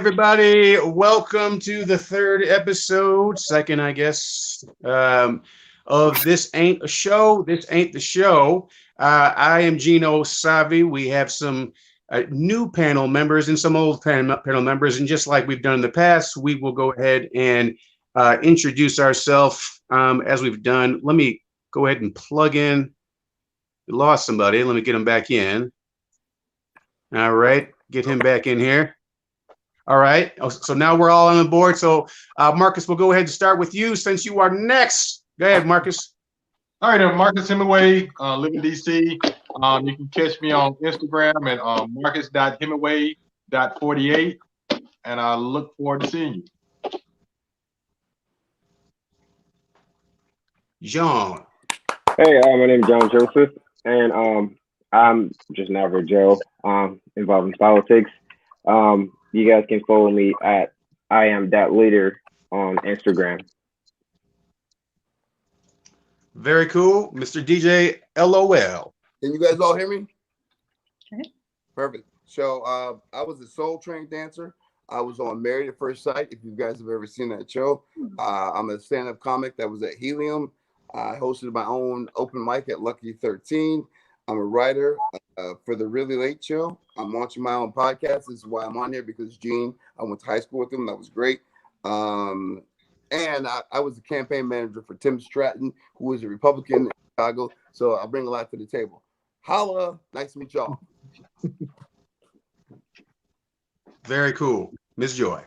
everybody. Welcome to the third episode, second, I guess, of This Ain't a Show. This Ain't the Show. I am Gino Savi. We have some new panel members and some old panel members. And just like we've done in the past, we will go ahead and introduce ourselves as we've done. Let me go ahead and plug in. We lost somebody. Let me get him back in. All right. Get him back in here. All right. So now we're all on the board. So Marcus, we'll go ahead and start with you since you are next. Go ahead, Marcus. All right, I'm Marcus Hemingway, live in DC. You can catch me on Instagram at marcus.hemingway.48, and I look forward to seeing you. John. Hey, my name is John Joseph, and I'm just an average Joe involved in politics. You guys can follow me at I am that leader on Instagram. Very cool. Mr. DJ LOL. Can you guys all hear me? Okay. Perfect. So I was a soul train dancer. I was on Married at First Sight, if you guys have ever seen that show. I'm a stand-up comic that was at Helium. I hosted my own open mic at Lucky 13. I'm a writer for the Really Late Show. I'm launching my own podcast. This is why I'm on here, because Gene, I went to high school with him. That was great. And I was the campaign manager for Tim Stratton, who was a Republican in Chicago. So I bring a lot to the table. Holla. Nice to meet y'all. Very cool. Ms. Joy.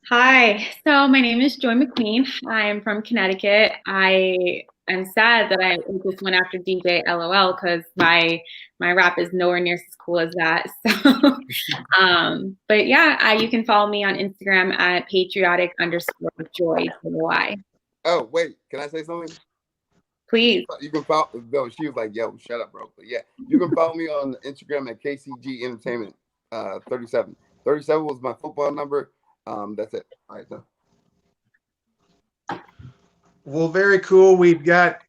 Hi, so my name is Joy McQueen. I am from Connecticut. I am sad that I just went after DJ LOL because my rap is nowhere near as cool as that. So, but yeah, you can follow me on Instagram at patriotic_joy. Oh, wait. Can I say something? Please. You can follow. No, she was like, yo, shut up, bro. But yeah, you can follow me on Instagram at KCG Entertainment 37. 37 was my football number. That's it. All right, so. Well, very cool. We've got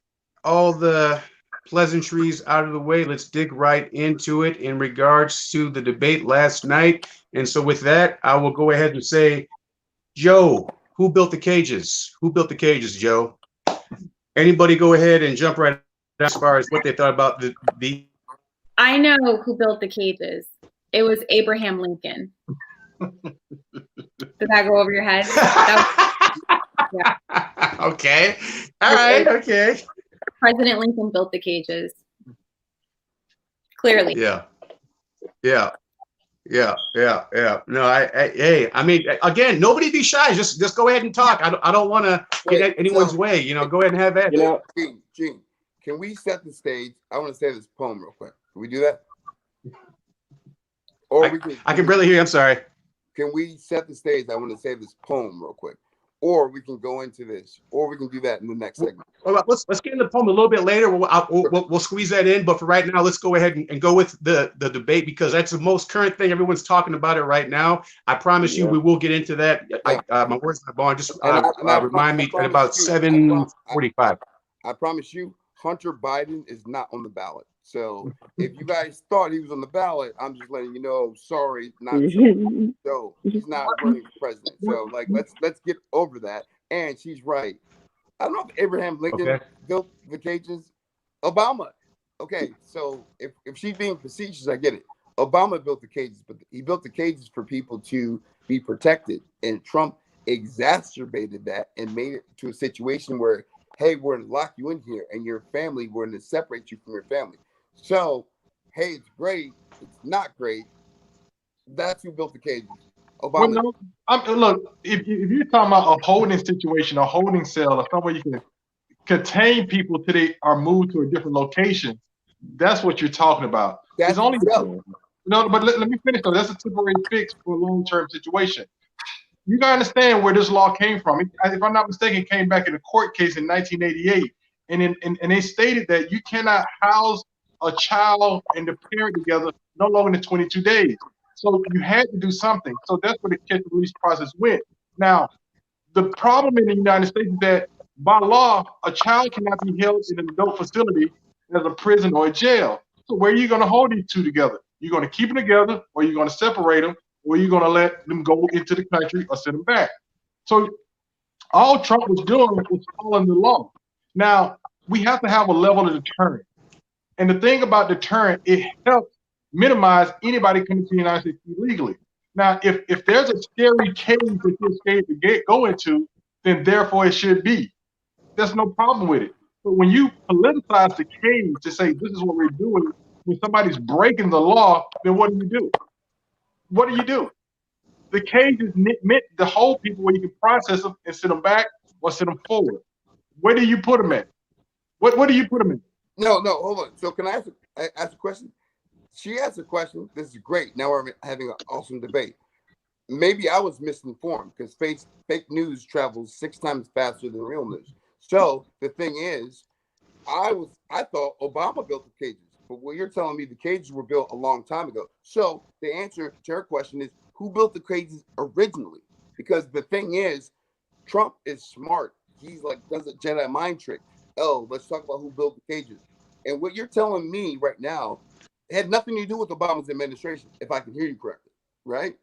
all the pleasantries out of the way. Let's dig right into it in regards to the debate last night. And so with that, I will go ahead and say, Joe, who built the cages? Who built the cages, Joe? Anybody go ahead and jump right as far as what they thought about the I know who built the cages. It was Abraham Lincoln. Did that go over your head? Yeah. Okay. All right. Okay. President Lincoln built the cages. Clearly. Yeah. No, hey, I mean, again, nobody be shy. Just go ahead and talk. I don't want to get anyone's way. You know, go ahead and have that. Gene, can we set the stage? I want to say this poem real quick. Can we do that? Or I can barely hear you. I'm sorry. Can we set the stage? I want to say this poem real quick. Or we can go into this, or we can do that in the next segment. Well, let's get into the poem a little bit later. We'll squeeze that in, but for right now, let's go ahead and go with the debate, because that's the most current thing. Everyone's talking about it right now. I promise you, we will get into that. My words are bond. Just remind me at about 7:45. I promise you, Hunter Biden is not on the ballot. So if you guys thought he was on the ballot, I'm just letting you know, sorry, not so. So he's not running for president. So like let's get over that. And she's right. I don't know if Abraham Lincoln built the cages. Obama. Okay, so if she's being facetious, I get it. Obama built the cages, but he built the cages for people to be protected. And Trump exacerbated that and made it to a situation where, hey, we're going to lock you in here, and your family, we're going to separate you from your family. So, hey, it's great. It's not great. That's who built the cages. Obama. Well, no, look, if you're talking about a holding situation, a holding cell, or somewhere you can contain people till they are moved to a different location, that's what you're talking about. That's only but let me finish though. That's a temporary fix for a long-term situation. You gotta understand where this law came from. If I'm not mistaken, it came back in a court case in 1988, and they stated that you cannot house a child and the parent together no longer than 22 days. So you had to do something. So that's where the catch and release process went. Now, the problem in the United States is that by law, a child cannot be held in an adult facility as a prison or a jail. So where are you going to hold these two together? You're going to keep them together, or you're going to separate them. or are you going to let them go into the country or send them back? So all Trump was doing was following the law. Now, we have to have a level of deterrent. And the thing about deterrent, it helps minimize anybody coming to the United States illegally. Now, if there's a scary cage that you're scared to go into, then therefore it should be. There's no problem with it. But when you politicize the cage to say this is what we're doing, when somebody's breaking the law, then what do you do? What do you do? The cage is meant to hold people where you can process them and send them back or send them forward. Where do you put them at? What do you put them in? No, hold on. So can I ask a question? She asked a question. This is great. Now we're having an awesome debate. Maybe I was misinformed because fake news travels 6 times faster than real news. So the thing is, I thought Obama built the cages, but what you're telling me, the cages were built a long time ago. So the answer to her question is, who built the cages originally? Because the thing is, Trump is smart. He's like does a Jedi mind trick. Oh, let's talk about who built the cages. And what you're telling me right now had nothing to do with Obama's administration, if I can hear you correctly, right?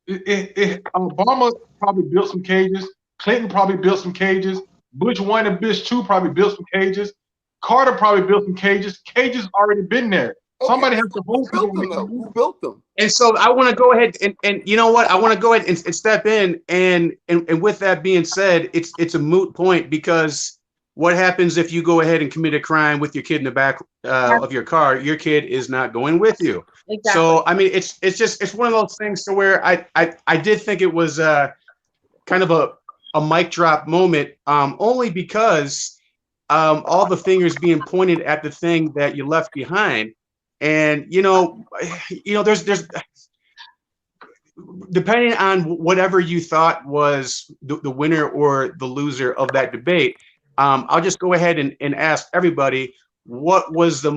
Obama probably built some cages. Clinton probably built some cages. Bush 1 and Bush 2 probably built some cages. Carter probably built some cages. Cages already been there. Okay. Somebody has to hold them. Who built them? And so I want to go ahead and you know what? I want to go ahead and step in and with that being said, it's a moot point because what happens if you go ahead and commit a crime with your kid in the back of your car? Your kid is not going with you. Exactly. So I mean, it's one of those things to where I did think it was kind of a mic drop moment, only because all the fingers being pointed at the thing that you left behind, and there's depending on whatever you thought was the winner or the loser of that debate. I'll just go ahead and ask everybody, what was the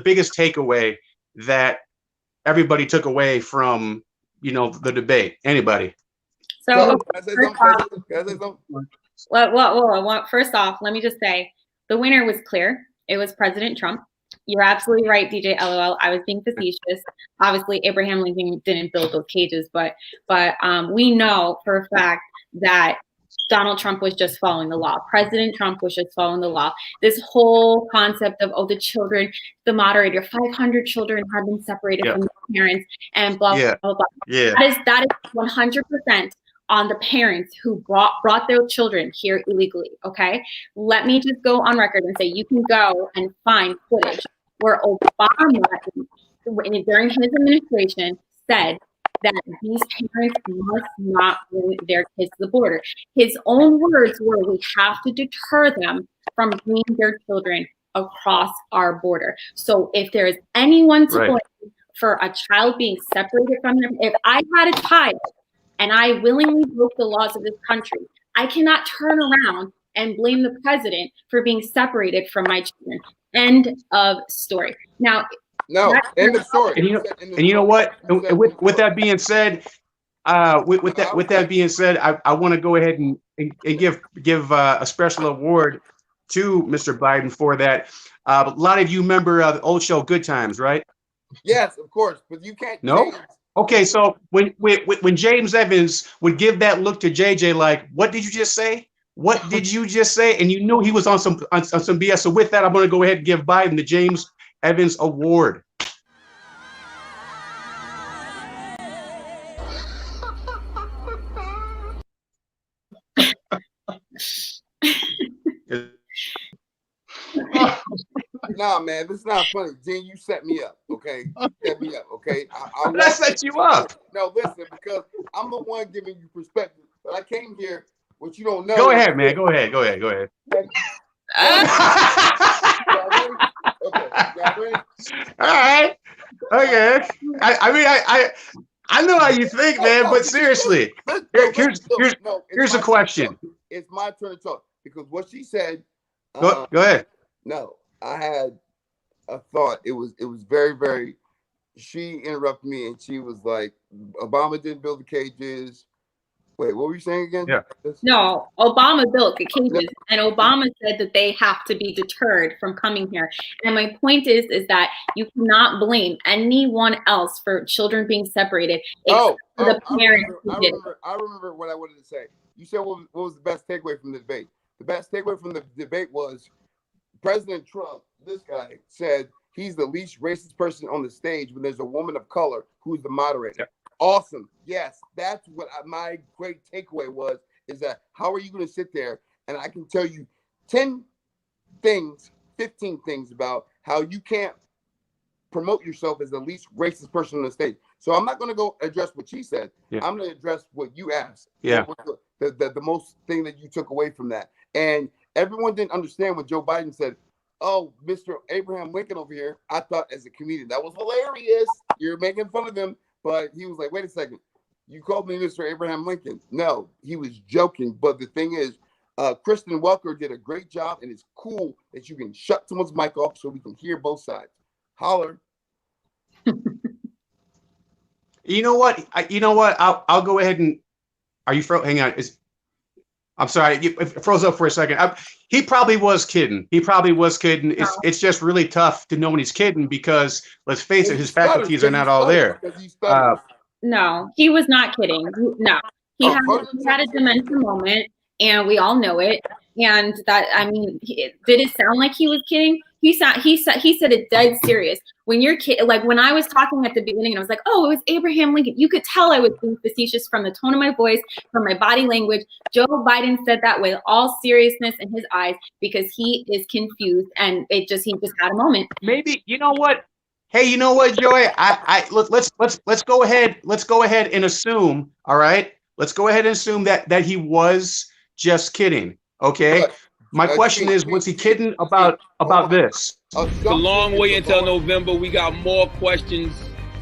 biggest takeaway that everybody took away from, the debate? Anybody? So, first off, let me just say the winner was clear. It was President Trump. You're absolutely right, DJ LOL. I was being facetious. Obviously, Abraham Lincoln didn't build those cages, but we know for a fact that Donald Trump was just following the law. President Trump was just following the law. This whole concept of the children, the moderator, 500 children have been separated from their parents, and blah, blah, blah, blah. Yeah. That is 100% on the parents who brought their children here illegally, okay? Let me just go on record and say you can go and find footage where Obama, during his administration, said that these parents must not bring their kids to the border. His own words were, we have to deter them from bringing their children across our border. So if there is anyone to blame for a child being separated from them, if I had a child and I willingly broke the laws of this country, I cannot turn around and blame the president for being separated from my children. End of story. Now, end of story. And you know what? With that being said, with that being said, I want to go ahead and give a special award to Mr. Biden for that. A lot of you remember the old show Good Times, right? Yes, of course, but you can't. No. Okay, so when James Evans would give that look to JJ, like, what did you just say? What did you just say? And you knew he was on some BS. So with that, I'm going to go ahead and give Biden the James Evans Award. Nah, man, this is not funny. Gene, you set me up, okay? Set me up, okay? I set you up. No, listen, because I'm the one giving you perspective. But I came here, what you don't know. Go ahead, man. Go ahead. Okay, all right. Okay. I know how you think, man, but seriously, here's a question. It's my turn to talk because what she said. Go ahead. No, I had a thought. It was very, very. She interrupted me and she was like, "Obama didn't build the cages." Wait, what were you saying again? Yeah. No, Obama built the cages, and Obama said that they have to be deterred from coming here. And my point is that you cannot blame anyone else for children being separated except for the parents who did it. I remember what I wanted to say. You said what was the best takeaway from the debate? The best takeaway from the debate was President Trump, this guy, said he's the least racist person on the stage when there's a woman of color who's the moderator. Yeah. Awesome. Yes, that's what my great takeaway was, is that how are you going to sit there and I can tell you 10 things, 15 things about how you can't promote yourself as the least racist person on the stage. So I'm not going to go address what she said. Yeah. I'm going to address what you asked. Yeah. The most thing that you took away from that. And everyone didn't understand when Joe Biden said, oh, Mr. Abraham Lincoln over here. I thought as a comedian, that was hilarious. You're making fun of him. But he was like, wait a second. You called me Mr. Abraham Lincoln. No, he was joking. But the thing is, Kristen Welker did a great job. And it's cool that you can shut someone's mic off so we can hear both sides. Holler. You know what? I'll go ahead and. Are you hang on? I'm sorry. It froze up for a second. He probably was kidding. It's just really tough to know when he's kidding because let's face it, his faculties are not all there. No, he was not kidding. No, he had a dementia moment, and we all know it. And that, I mean, did it sound like he was kidding? He said it dead serious. When you're like when I was talking at the beginning and I was like, oh, it was Abraham Lincoln. You could tell I was being facetious from the tone of my voice, from my body language. Joe Biden said that with all seriousness in his eyes because he is confused and he just had a moment. Maybe you know what? Hey, you know what, Joy? Let's go ahead. Let's go ahead and assume. All right. Let's go ahead and assume that he was just kidding. Okay. My question is, was he kidding about this? It's a long way until November. We got more questions.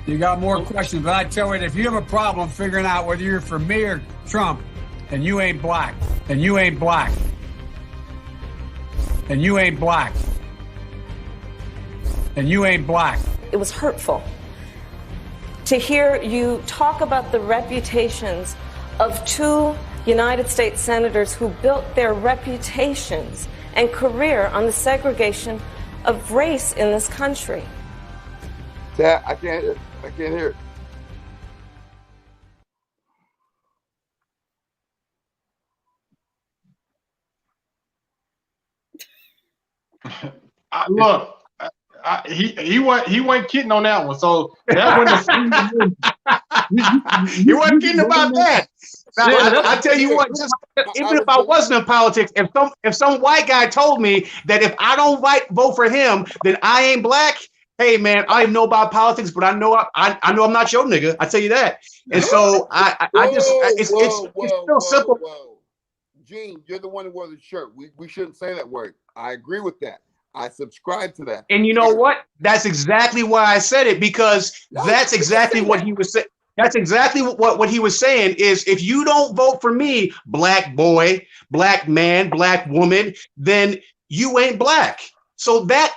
You got more questions, but I tell you, if you have a problem figuring out whether you're for me or Trump, then you ain't black. Then you ain't black. Then you ain't black. Then you ain't black. It was hurtful to hear you talk about the reputations of two United States senators who built their reputations and career on the segregation of race in this country. I can't hear it. Look, he went kidding on that one. So that one, he wasn't kidding about that. Now, I tell you what, even if I wasn't in politics, if some white guy told me that if I don't vote for him, then I ain't black. Hey man, I know about politics, but I know I'm not your nigga. I tell you that. And so it's still simple. Whoa. Gene, you're the one who wore the shirt. We shouldn't say that word. I agree with that. I subscribe to that. And you know what? That's exactly why I said it, because that's exactly what he was saying. That's exactly what he was saying is if you don't vote for me, black boy, black man, black woman, then you ain't black. So that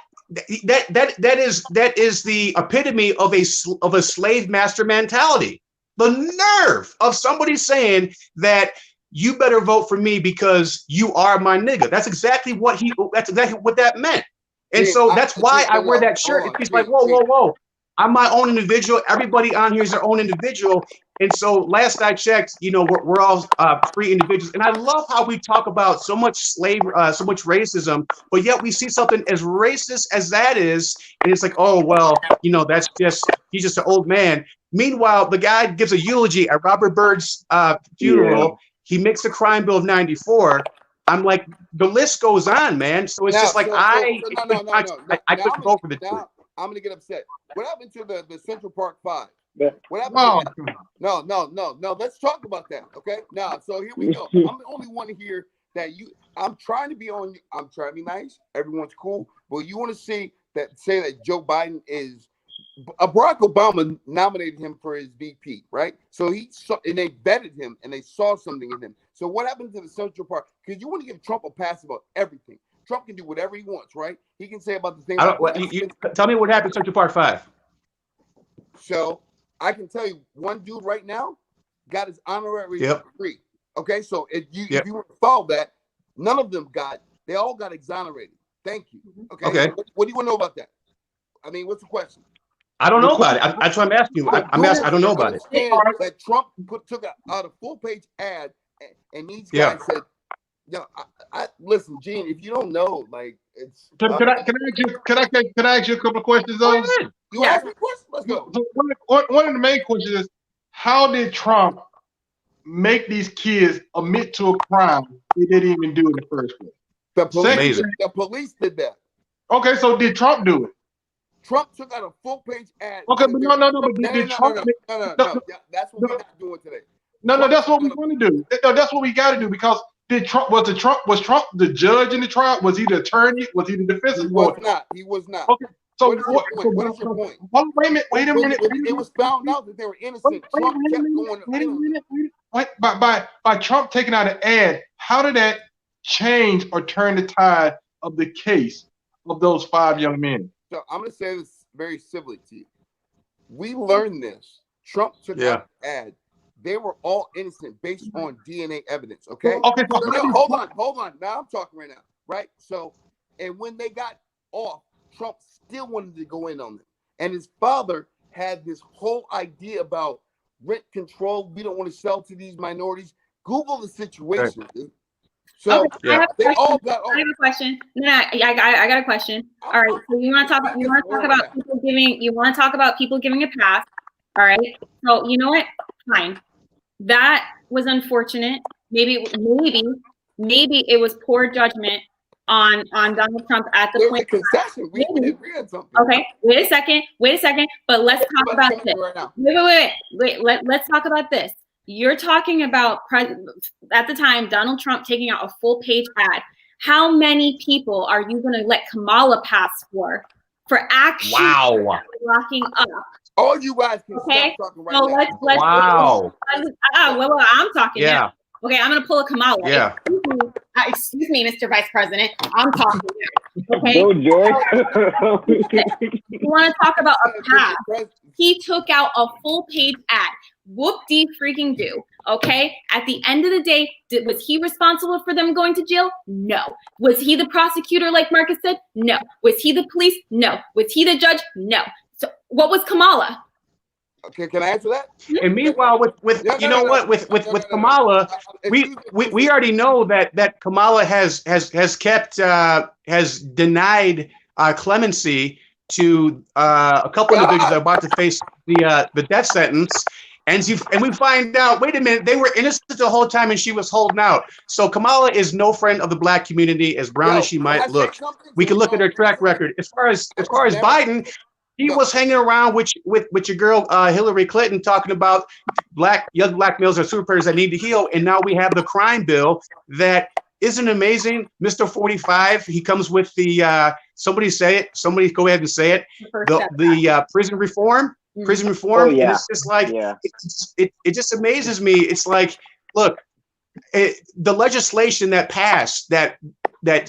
is the epitome of a slave master mentality. The nerve of somebody saying that you better vote for me because you are my nigga. That's exactly what that meant. And so that's why I wear that shirt. He's like, whoa. I'm my own individual. Everybody on here is their own individual. And so last I checked, we're all free individuals. And I love how we talk about so much so much racism, but yet we see something as racist as that is. And it's like, oh, well, he's just an old man. Meanwhile, the guy gives a eulogy at Robert Byrd's funeral. Yeah. He makes the crime bill of 94. I'm like, the list goes on, man. So it's just like, I couldn't go for the two. I'm gonna get upset. What happened to the Central Park 5? What happened? No. Let's talk about that. Okay. Now, so here we go. I'm the only one here that I'm trying to be on. I'm trying to be nice. Everyone's cool, but you want to say that Joe Biden is. Barack Obama nominated him for his VP, right? So and they vetted him and they saw something in him. So what happened to the Central Park? Because you want to give Trump a pass about everything. Trump can do whatever he wants, right? He can say about the thing. Tell me what happened to Central Park 5. So I can tell you, one dude right now got his honorary degree. Okay, so if you follow that, none of them they all got exonerated. Thank you. Okay. What do you want to know about that? I mean, what's the question? I don't know about it. That's what I'm asking you. I'm asking. I don't know about it. That Trump took out a full-page ad, and these guys said, I listen, Gene. If you don't know, like, it's. Can I ask you a couple of questions though? You ask me a question. Let's go. So one of the main questions is, how did Trump make these kids admit to a crime they didn't even do in the first place? The police did that. Okay, so did Trump do it? Trump took out a full-page ad. Okay, but no. But did Trump? No. That's what we're not doing today. No, that's what we want to do. That's what we got to do, because was Trump the judge in the trial? Was he the attorney? Was he the defense lawyer? He was not. Okay, so what is your point? Wait a minute. It was found out that they were innocent. Trump kept going. By Trump taking out an ad, how did that change or turn the tide of the case of those 5 young men? So I'm going to say this very civilly to you. We learned this. Trump took out an ad. They were all innocent based on DNA evidence. Okay. Okay. So now, hold on. Now I'm talking right now, right? So, and when they got off, Trump still wanted to go in on them, and his father had this whole idea about rent control. We don't want to sell to these minorities. Google the situation. Dude. So they all got off. I have a question. No, I got a question. All right. So you want to talk about people giving? You want to talk about people giving a pass? All right. So you know what? Fine. That was unfortunate. Maybe it was poor judgment on Donald Trump at the point. Concession. We agree on something. Okay. Wait a second. But let's talk about this. Wait. Let's talk about this. You're talking about at the time Donald Trump taking out a full-page ad. How many people are you going to let Kamala pass for actually locking up? All you guys can stop talking right now. Well, I'm talking now. Okay, I'm going to pull a Kamala. Yeah. Excuse me, Mr. Vice President. I'm talking now. Okay. Go, George. You want to talk about a pass? He took out a full-page ad. Whoop-dee freaking do. Okay. At the end of the day, was he responsible for them going to jail? No. Was he the prosecutor, like Marcus said? No. Was he the police? No. Was he the judge? No. So what was Kamala? Okay, can I answer that? And meanwhile, with Kamala, we already know that Kamala has denied clemency to a couple of individuals that are about to face the death sentence. And we find out, wait a minute, they were innocent the whole time and she was holding out. So Kamala is no friend of the black community, as brown as she might look. We can look at her track record. As far as Biden, he was hanging around with your girl Hillary Clinton, talking about young black males are super predators that need to heal. And now we have the crime bill that isn't amazing. Mr. 45, he comes with the somebody say it. Somebody go ahead and say it. The prison reform. Prison reform. And it's just like it just amazes me. It's like, look, the legislation that passed that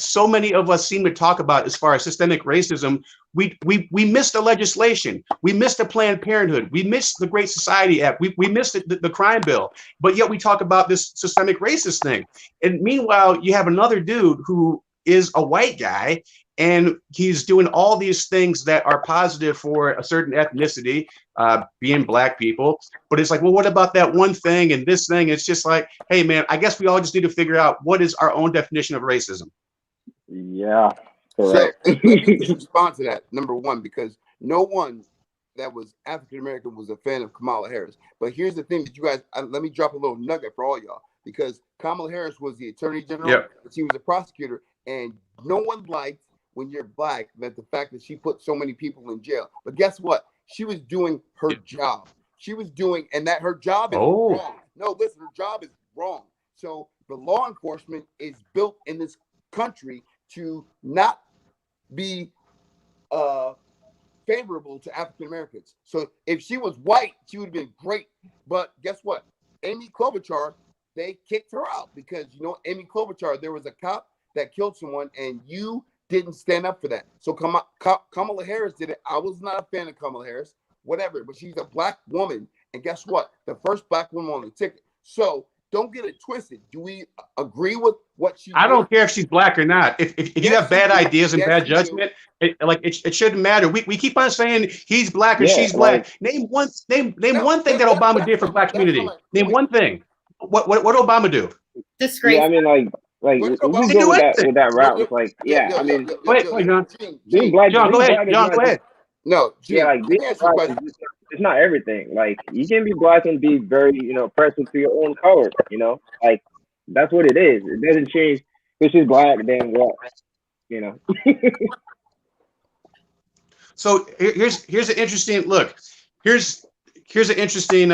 so many of us seem to talk about as far as systemic racism, we missed the legislation. We missed the Planned Parenthood. We missed the Great Society Act. We missed the crime bill. But yet we talk about this systemic racist thing. And meanwhile, you have another dude who is a white guy, and he's doing all these things that are positive for a certain ethnicity, being black people. But it's like, well, what about that one thing and this thing? It's just like, hey, man, I guess we all just need to figure out what is our own definition of racism. Yeah. Correct. So, let me just respond to that, number one, because no one that was African-American was a fan of Kamala Harris. But here's the thing that you guys, let me drop a little nugget for all y'all, because Kamala Harris was the attorney general. She was a prosecutor, and no one liked, when you're black, that the fact that she put so many people in jail. But guess what? She was doing her job. She was doing, and that her job is wrong. No, listen, her job is wrong. So the law enforcement is built in this country to not be favorable to African Americans. So if she was white, she would have been great. But guess what? Amy Klobuchar, they kicked her out because, you know, Amy Klobuchar, there was a cop that killed someone, and you didn't stand up for that. So Kamala Harris did it. I was not a fan of Kamala Harris, whatever, but she's a black woman. And guess what? The first black woman on the ticket. So don't get it twisted. Do we agree with what she? I don't care if she's black or not. If you Yes, have bad you do. ideas and Yes, bad you judgment, it shouldn't matter. We keep on saying he's black or Yeah, she's black. like Name one No, one thing that that's Obama did for fine. black That's community. fine. Name one thing. What Obama do? Disgrace. yeah, I mean like What if did we Obama Didn't go do with anything. that route, it's like I mean Go ahead, John. being black John, go ahead. is John, not go ahead. No, Gene, yeah, like let being me ask you a black question. is it's not everything. Like you can be black and be very, present to your own color, Like that's what it is. It doesn't change if she's black, then what, you know. So here's an interesting look. Here's an interesting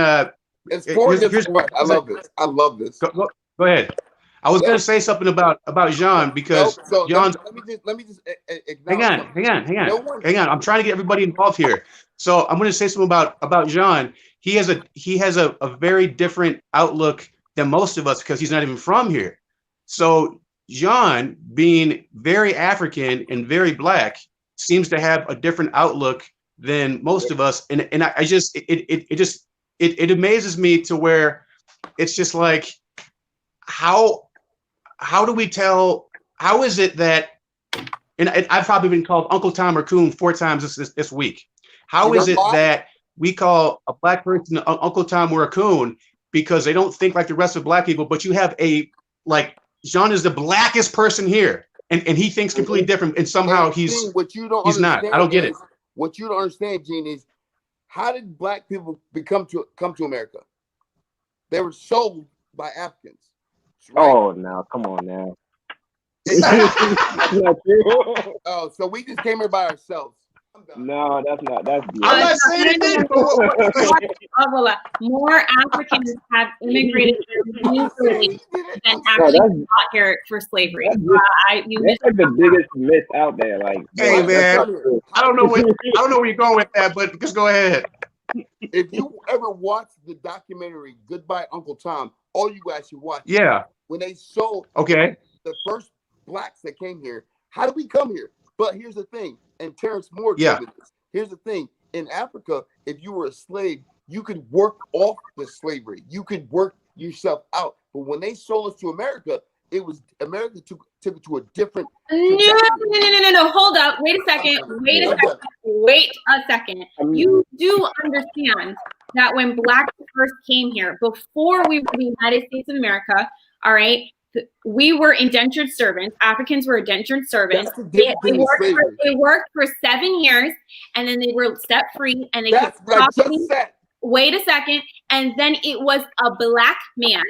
It's four here's, against one. I love this. I love this. go ahead. I was Yeah. going to say something about Jean because So Jean's. let me just acknowledge Hang on. No one- Hang on. I'm trying to get everybody involved here. So I'm going to say something about Jean. He has a very different outlook than most of us because he's not even from here. So Jean, being very African and very black, seems to have a different outlook than most of us. And I just it amazes me to where it's just like how do we tell? How is it that? And I've probably been called Uncle Tom or Coon 4 times this week. How is it that we call a black person Uncle Tom or a Coon because they don't think like the rest of black people? But you have Jean is the blackest person here, and he thinks completely different, and somehow he's not. I don't get it. What you don't understand, Gene, is how did black people come to America? They were sold by Africans. Right? Oh, no, come on now. That's not true. Oh, so we just came here by ourselves. No, that's not. That's I'm not saying it did. More Africans have immigrated legally than actually got here for slavery. That's like the biggest myth out there. Like, hey man, I don't know where you're going with that, but just go ahead. If you ever watched the documentary Goodbye Uncle Tom, all you guys should watch. Yeah. When they sold the first blacks that came here, how did we come here? But here's the thing, and Terrence Moore told me this. Here's the thing: in Africa, if you were a slave, you could work off the slavery. You could work yourself out. But when they sold us to America, it was America took it to a different. No. Hold up. Wait a second. You do understand that when blacks first came here, before we were the United States of America, all right, we were indentured servants. Africans were indentured servants. They worked for 7 years, and then they were set free. And they wait a second, and then it was a black man.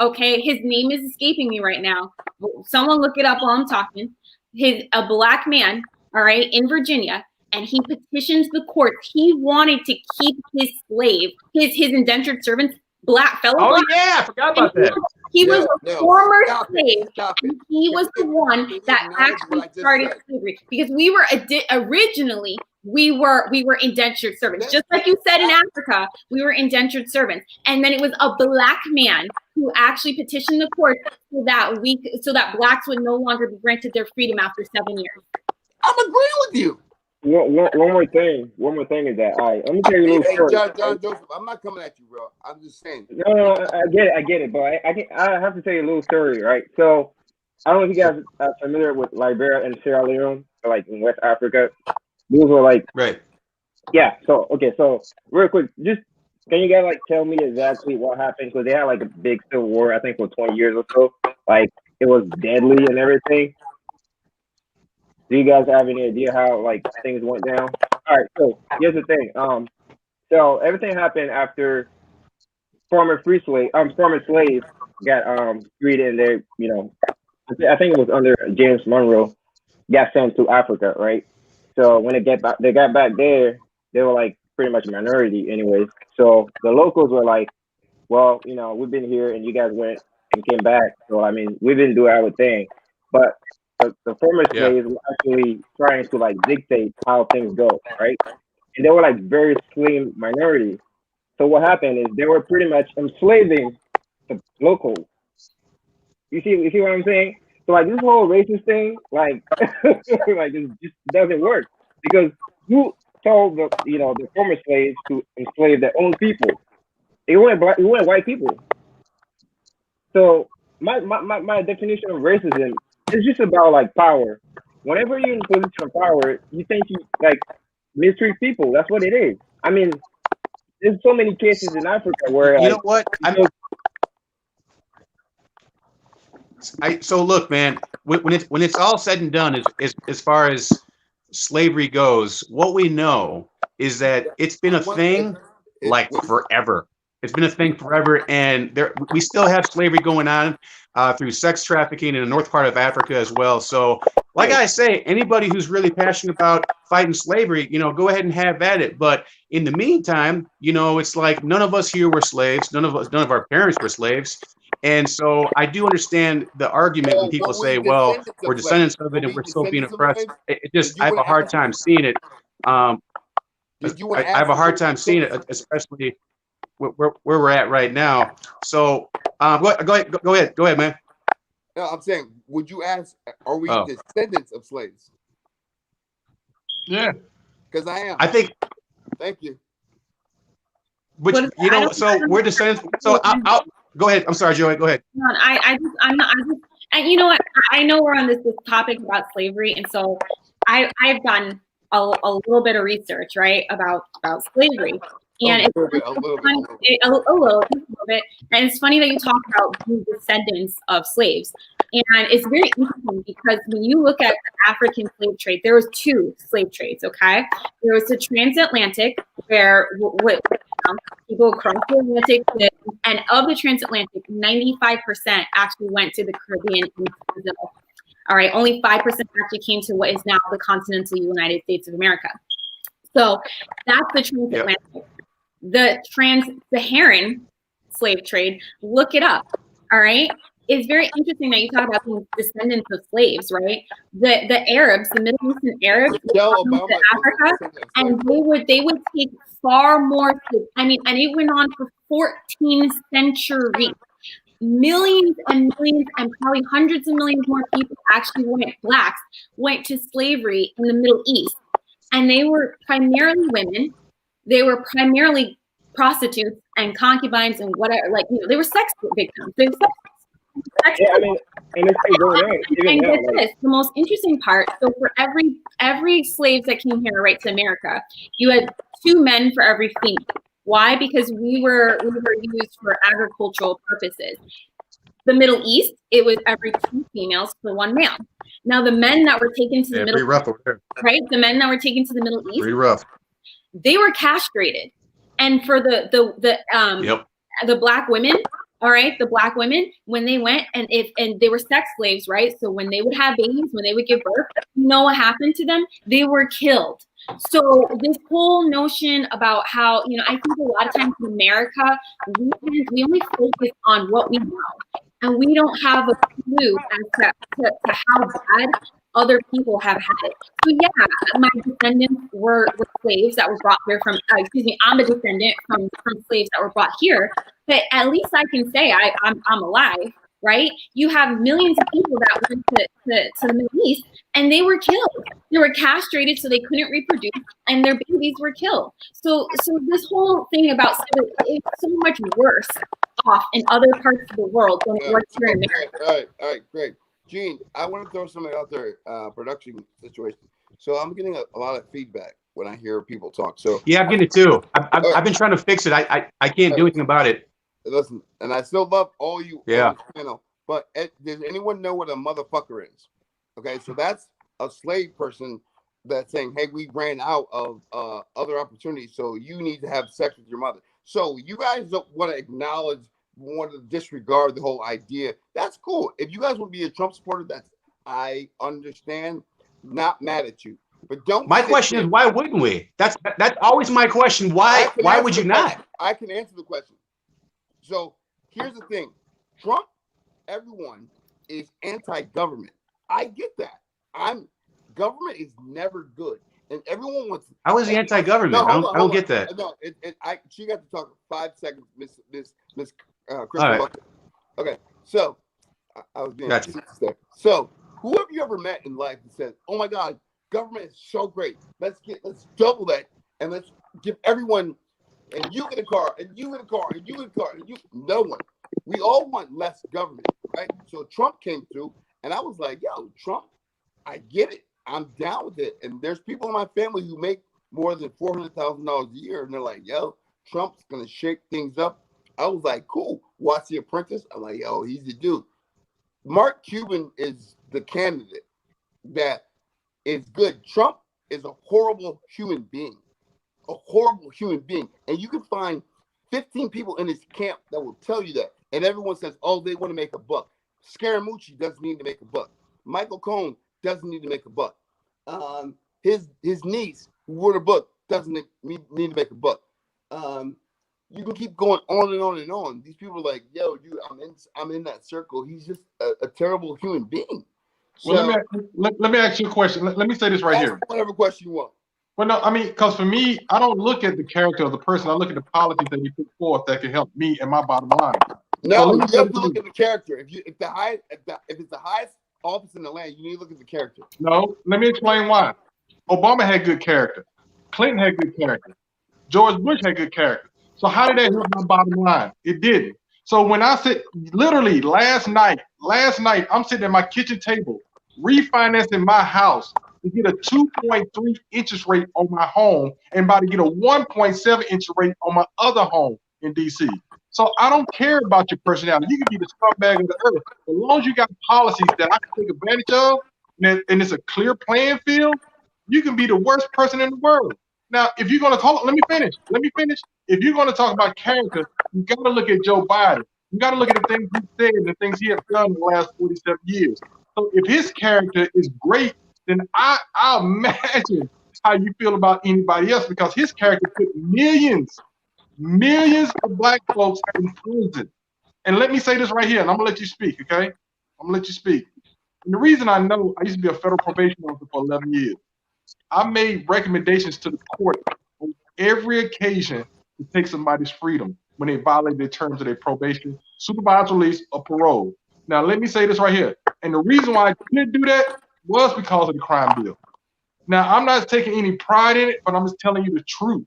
Okay, his name is escaping me right now. Someone look it up while I'm talking. A black man, all right, in Virginia, and he petitions the courts. He wanted to keep his slave, his indentured servants, black. Oh yeah, I forgot about that. He was a former slave. And he was the one that actually started slavery because we were originally we were indentured servants, just like you said in Africa. We were indentured servants, and then it was a black man who actually petitioned the court so that blacks would no longer be granted their freedom after 7 years. I'm agreeing with you. One more thing is that let me tell you a little story. John Joseph, I'm not coming at you, bro. I'm just saying. No, I get it, but I have to tell you a little story, right? So I don't know if you guys are familiar with Liberia and Sierra Leone, like in West Africa. Those were like right. Yeah. So real quick, just can you guys tell me exactly what happened? Because they had a big civil war, I think, for 20 years or so. It was deadly and everything. Do you guys have any idea how things went down? All right, so here's the thing. So everything happened after former slaves got freed, and they, I think it was under James Monroe, got sent to Africa, right? So when they got back there, they were pretty much a minority, anyways. So the locals were like, well, we've been here, and you guys went and came back. So I mean, we've been doing our thing, but the former slaves were actually trying to dictate how things go, right? And they were very slim minorities. So what happened is they were pretty much enslaving the locals. You see what I'm saying? So this whole racist thing, it just doesn't work because you told the former slaves to enslave their own people. It weren't white people. So my definition of racism is just about like power. Whenever you're in a position of power, you think you like mistreat people. That's what it is. I mean, there's so many cases in Africa where You like know what? So look, man. When it's all said and done, as far as slavery goes, what we know is that it's been a thing like forever. It's been a thing forever, and we still have slavery going on through sex trafficking in the north part of Africa as well. So, like I say, anybody who's really passionate about fighting slavery, go ahead and have at it. But in the meantime, it's like none of us here were slaves. None of our parents were slaves. And so I do understand the argument when people say, well, we're descendants of it and we're still being oppressed. I have a hard time seeing it. I have a hard time seeing it, especially where we're at right now. So go ahead, man. No, I'm saying, would you ask, are we descendants of slaves? Yeah. Because I am. I think. Thank you. Which, so we're descendants. So I'll go ahead. I'm sorry, Joey. Go ahead. I'm not. And you know what? I know we're on this topic about slavery, and so I've done a little bit of research, right, about slavery, and a little bit. And it's funny that you talk about being descendants of slaves, and it's very interesting because when you look at the African slave trade, there was two slave trades. Okay, there was the transatlantic, where people across the Atlantic, and of the transatlantic, 95% actually went to the Caribbean and Brazil. All right, only 5% actually came to what is now the continental United States of America. So that's the transatlantic. Yep. The trans-Saharan slave trade, look it up. All right, it's very interesting that you talk about being descendants of slaves, right? The Arabs, the Middle Eastern Arabs, would come to Africa, and they would take far more. And it went on for 14 centuries. Millions and millions, and probably hundreds of millions more people blacks went to slavery in the Middle East, and they were primarily women. They were primarily prostitutes and concubines and whatever. They were sex victims. They were sex and get this, the most interesting part. So for every slave that came here, right, to America, you had 2 men for every female. Why? Because we were used for agricultural purposes. The Middle East, it was every 2 females for 1 male. Now the men that were taken to the Middle East, right? The men that were taken to the Middle East, pretty rough. They were castrated, and for the black women, all right, the black women, when they went and they were sex slaves, right? So when they would have babies, when they would give birth, you know what happened to them? They were killed. So this whole notion about how, I think a lot of times in America, we only focus on what we know, and we don't have a clue as to how bad other people have had it. So yeah, my descendants were slaves that were brought here from, I'm a descendant from slaves that were brought here, but at least I can say I'm alive, right? You have millions of people that went to the Middle East, and they were killed. They were castrated so they couldn't reproduce, and their babies were killed. So this whole thing about slavery is so much worse off in other parts of the world than it was here in America. All right, great. Gene, I want to throw something out there, production situation. So I'm getting a lot of feedback when I hear people talk. So yeah, I'm getting it too. I've been trying to fix it. I can't do anything about it. Listen, and I still love all you on this channel, but does anyone know what a motherfucker is? Okay, so that's a slave person that's saying, hey, we ran out of other opportunities, so you need to have sex with your mother. So you guys don't want to acknowledge, want to disregard the whole idea. That's cool. If you guys want to be a Trump supporter, I understand. Not mad at you, but don't. My question is, why wouldn't we? That's always my question. Why would you not? I can answer the question. So here's the thing: Trump, everyone is anti-government. I get that. Government is never good, and everyone wants. How is he anti-government? No, I don't get that. No, she got to talk for 5 seconds, Miss Crystal. Right. Okay, so I was being gotcha. So who have you ever met in life that says, "Oh my God, government is so great. Let's double that, and let's give everyone." And you get a car, and you get a car, and you get a car, and you. No one. we all want less government, right? So Trump came through, and I was like, yo, Trump, I get it. I'm down with it. And there's people in my family who make more than $400,000 a year, and they're like, yo, Trump's gonna shake things up. I was like, cool. Watch The Apprentice. I'm like, yo, he's the dude. Mark Cuban is the candidate that is good. Trump is a horrible human being, and you can find 15 people in his camp that will tell you that. And everyone says, oh, they want to make a buck. Scaramucci doesn't need to make a buck. Michael Cohen doesn't need to make a buck. His niece, who wrote a book, doesn't need to make a buck. You can keep going on and on and on. These people are like, yo, I'm in that circle. He's just a terrible human being. So, well, let me ask you a question. Let me say this right here. Whatever question you want. Well, no, I mean, because for me, I don't look at the character of the person. I look at the policies that he put forth that can help me and my bottom line. No, you have to look at the character. If it's the highest office in the land, you need to look at the character. No, let me explain why. Obama had good character. Clinton had good character. George Bush had good character. So how did that help my bottom line? It didn't. So when I said, literally last night, I'm sitting at my kitchen table refinancing my house to get a 2.3 interest rate on my home and about to get a 1.7 interest rate on my other home in DC. So I don't care about your personality. You can be the scumbag of the earth. As long as you got policies that I can take advantage of and it's a clear playing field, you can be the worst person in the world. Now, if you're going to talk, let me finish. If you're going to talk about character, you got to look at Joe Biden. You got to look at the things he said and the things he has done in the last 47 years. So if his character is great, then I'll imagine how you feel about anybody else, because his character put millions of black folks in prison. And let me say this right here, and I'm going to let you speak, okay? I'm going to let you speak. And the reason I know, I used to be a federal probation officer for 11 years. I made recommendations to the court on every occasion to take somebody's freedom when they violate the terms of their probation, supervised release, or parole. Now, let me say this right here. And the reason why I couldn't do that was because of the crime bill. Now, I'm not taking any pride in it, but I'm just telling you the truth.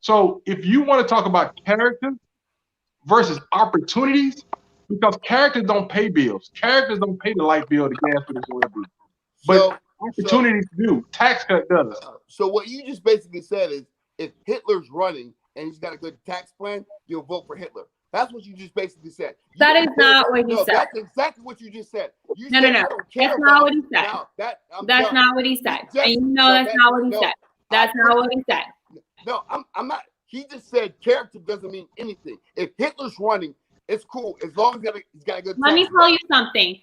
So if you want to talk about character versus opportunities, because characters don't pay bills. Characters don't pay the light bill, the gas bill, the oil bill. But opportunities do. Tax cut does. So what you just basically said is, if Hitler's running and he's got a good tax plan, you'll vote for Hitler. That's what you just basically said. That is not what he said. That's exactly what you just said. No. That's not what he said. That's not what he said. And you know that's not what he said. That's not what he said. No, I'm not. He just said character doesn't mean anything. If Hitler's running, it's cool as long as he's got a good. Let me tell you something.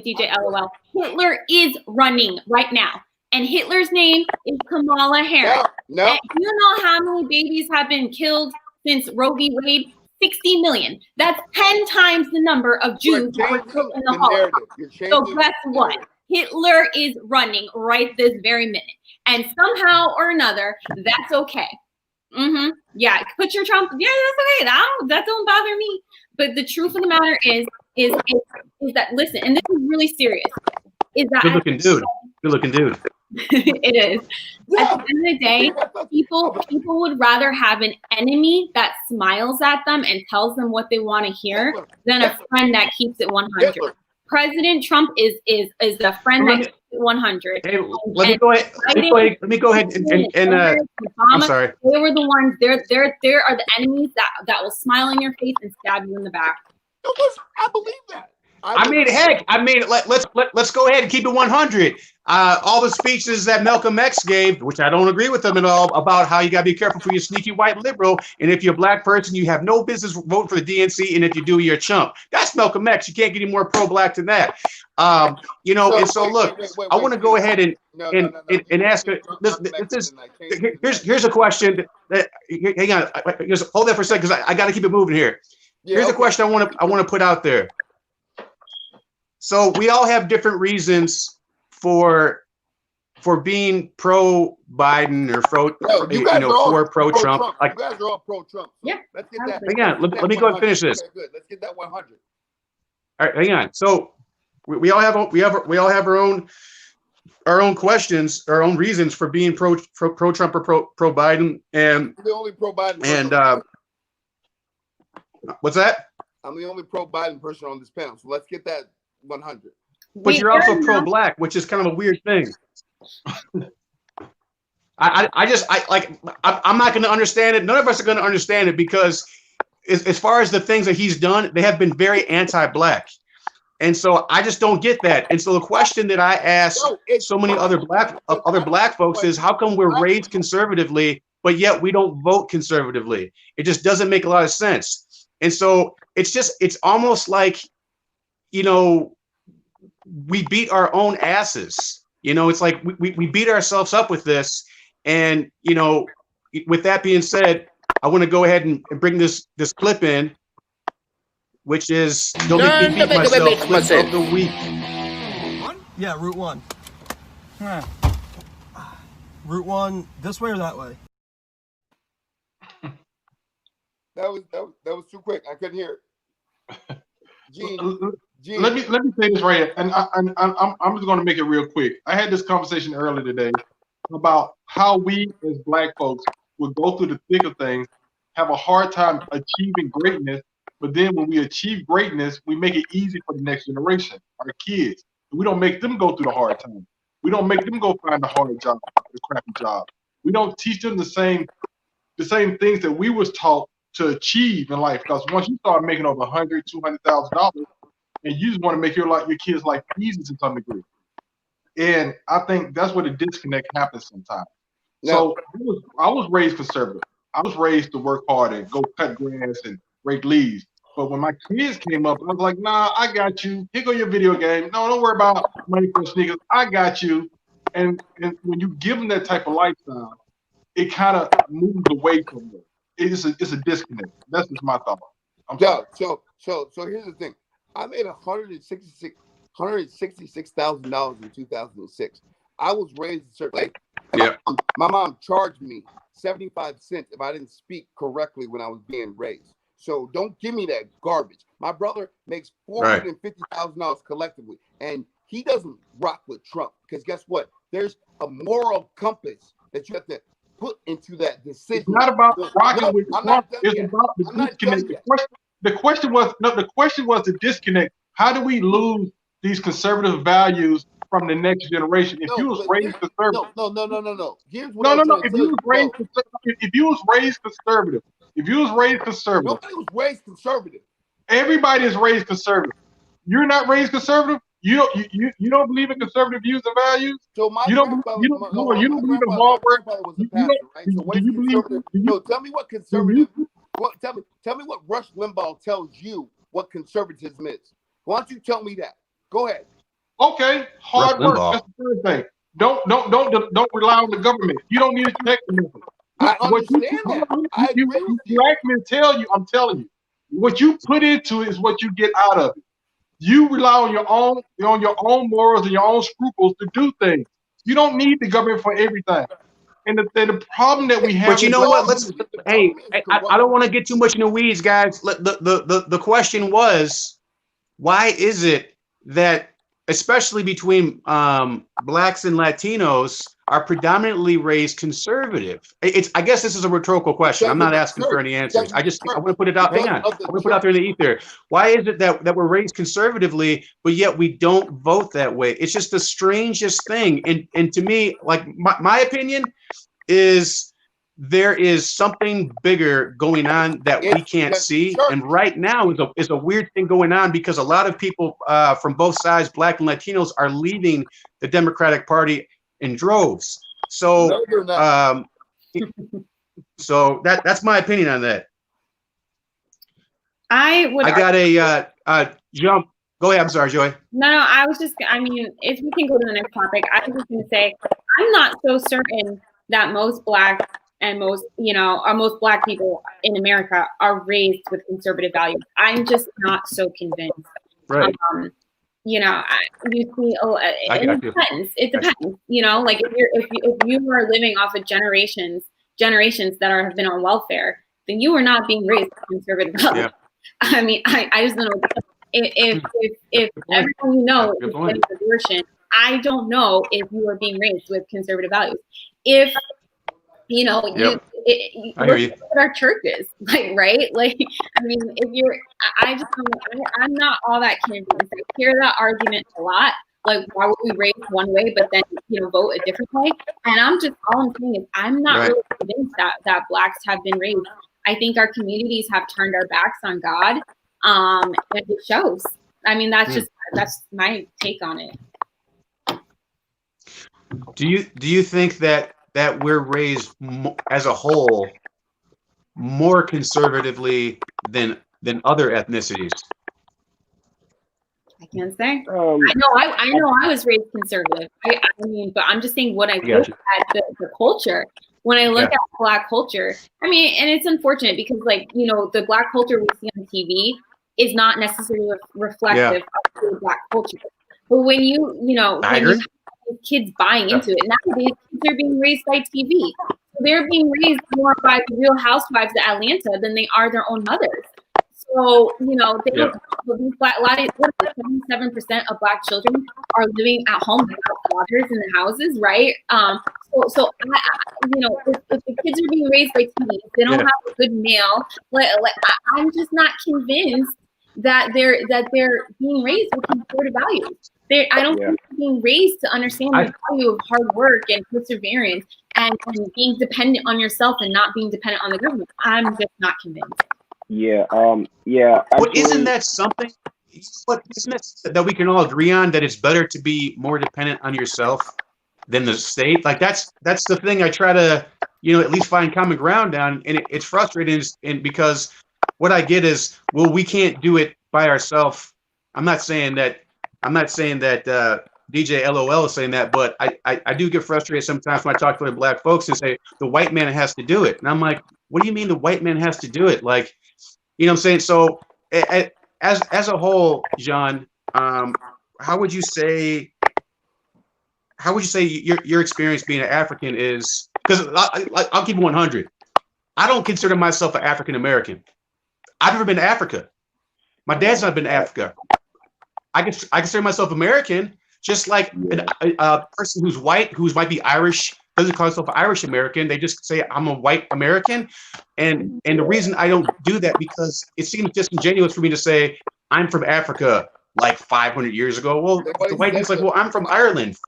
DJ LOL. Hitler is running right now, and Hitler's name is Kamala Harris. No. And you know how many babies have been killed since Roe v. Wade? 60 million. That's 10 times the number of Jews who were killed in the Holocaust. So guess what? Hitler is running right this very minute, and somehow or another, that's okay. Yeah, put your Trump. Yeah, that's okay. That don't bother me. But the truth of the matter is that, listen, and this is really serious. Is that good looking dude? It is. At the end of the day, people would rather have an enemy that smiles at them and tells them what they want to hear than a friend that keeps it 100. President Trump is the friend that keeps it 100. Hey, let me go ahead and I'm sorry. They were the ones. They are the enemies that will smile in your face and stab you in the back. I believe that. Let's go ahead and keep it 100. All the speeches that Malcolm X gave, which I don't agree with them at all, about how you got to be careful for your sneaky white liberal, and if you're a black person, you have no business voting for the DNC, and if you do, you're a chump. That's Malcolm X. You can't get any more pro-black than that. I want to go ahead and ask. Here's a question. Hang on, hold that for a second, because I got to keep it moving here. Here's a question I want to put out there. So we all have different reasons for being pro Biden or pro Trump. Like, you guys are all pro Trump. So yeah. Let's get that. Hang on. Let me go and finish this. Okay, good. Let's get that 100. All right, hang on. So we all have our own questions, our own reasons for being pro Trump or pro Biden, and the only pro Biden. And what's that? I'm the only pro-Biden person on this panel, so let's get that 100. But you're also pro-black, which is kind of a weird thing. I'm not going to understand it. None of us are going to understand it because as far as the things that he's done, they have been very anti-black. And so I just don't get that. And so the question that I ask so many other black folks is, how come we're raised conservatively, but yet we don't vote conservatively? It just doesn't make a lot of sense. And so it's almost like, you know, we beat our own asses. You know, it's like we beat ourselves up with this. And, you know, with that being said, I want to go ahead and bring this clip in, which is don't make me beat myself, clip of the week. Yeah, Route 1. Route 1, this way or that way? That was too quick. I couldn't hear it. Gene. Let me say this right here, and I'm just going to make it real quick. I had this conversation earlier today about how we as black folks would go through the thick of things, have a hard time achieving greatness, but then when we achieve greatness, we make it easy for the next generation, our kids. We don't make them go through the hard time. We don't make them go find a hard job, a crappy job. We don't teach them the same things that we was taught to achieve in life. Because once you start making over $100,000, $200,000, and you just want to make your kids' life easy to some degree. And I think that's where the disconnect happens sometimes. So I was raised conservative. I was raised to work hard and go cut grass and rake leaves. But when my kids came up, I was like, nah, I got you. Here go your video game. No, don't worry about money for sneakers. I got you. And when you give them that type of lifestyle, it kind of moves away from them. It's a disconnect. That's just my thought. So here's the thing. I made $166,000 in 2006. I was raised a certain way. My mom charged me 75 cents if I didn't speak correctly when I was being raised. So don't give me that garbage. My brother makes $450,000 collectively, and he doesn't rock with Trump because guess what? There's a moral compass that you have to put into that decision. It's not about rocking with Trump. It's about the disconnect. The question was the disconnect. How do we lose these conservative values from the next generation? If you was raised conservative, Here's what If you was raised conservative, nobody was raised conservative. Everybody is raised conservative. You're not raised conservative. You don't believe in conservative views and values. So my you don't believe in hard work. Tell me what conservative. Tell me what Rush Limbaugh tells you what conservatism is. Why don't you tell me that? Go ahead. Okay, hard work. That's the third thing. Don't rely on the government. You don't need to check them. I understand that. I agree with you. You ask me to tell you, I'm telling you. What you put into it is what you get out of it. You rely on your own morals and your own scruples to do things. You don't need the government for everything. And the problem that we have. But you know what? I don't want to get too much in the weeds, guys. The question was, why is it that, especially between blacks and Latinos, are predominantly raised conservative? I guess this is a rhetorical question. I'm not asking for any answers. I want to put it out. Hang on. I want to put it out there in the ether. Why is it that we're raised conservatively, but yet we don't vote that way? It's just the strangest thing. And to me, like my opinion is there is something bigger going on that we can't see. And right now is a weird thing going on because a lot of people from both sides, black and Latinos, are leaving the Democratic Party in droves. So, so that's my opinion on that. I got a jump. Go ahead. I'm sorry, Joy. No, I was just, I mean, if we can go to the next topic, I was just going to say, I'm not so certain that most black and most black people in America are raised with conservative values. I'm just not so convinced. Right. You see, it depends. You know, like if you are living off of generations that have been on welfare, then you are not being raised with conservative values. Yeah. I mean, I just don't know. If everyone you know is getting an abortion, I don't know if you are being raised with conservative values. If I hear you. Look at our churches, like, right? Like, I mean, if you're, I just, I'm not all that convinced. I hear that argument a lot. Like, why would we raise one way, but then, vote a different way? And all I'm saying is, I'm not really convinced that Blacks have been raised. I think our communities have turned our backs on God, and it shows. I mean, that's my take on it. Do you think that we're raised as a whole more conservatively than other ethnicities? I can't say. I know I was raised conservative. I mean, but I'm just saying what I look at the culture. When I look at Black culture, I mean, and it's unfortunate because, like, the Black culture we see on TV is not necessarily reflective of the Black culture. But when you have kids buying into it, nowadays kids are being raised by TV. So they're being raised more by the Real Housewives of Atlanta than they are their own mothers. So, they don't, a lot of 77% of Black children are living at home without fathers in the houses, right? So if the kids are being raised by TV, they don't have a good male. I'm just not convinced that they're being raised with conservative values. I don't think they're being raised to understand the value of hard work and perseverance and being dependent on yourself and not being dependent on the government. I'm just not convinced. Yeah. But isn't that something? But isn't that we can all agree on, that it's better to be more dependent on yourself than the state? Like that's the thing I try to at least find common ground on, and it's frustrating, and because what I get is, well, we can't do it by ourselves. I'm not saying that DJ LOL is saying that, but I do get frustrated sometimes when I talk to other Black folks and say the white man has to do it, and I'm like, what do you mean the white man has to do it? Like, what I'm saying? So as a whole, John, how would you say your experience being an African is? Because I'll keep it 100. I don't consider myself an African American. I've never been to Africa. My dad's not been to Africa. I consider myself American, just like a person who's white, who might be Irish, doesn't call himself Irish American. They just say I'm a white American, and the reason I don't do that, because it seems disingenuous for me to say I'm from Africa like 500 years ago. Well, the white dude's like, well, I'm from Ireland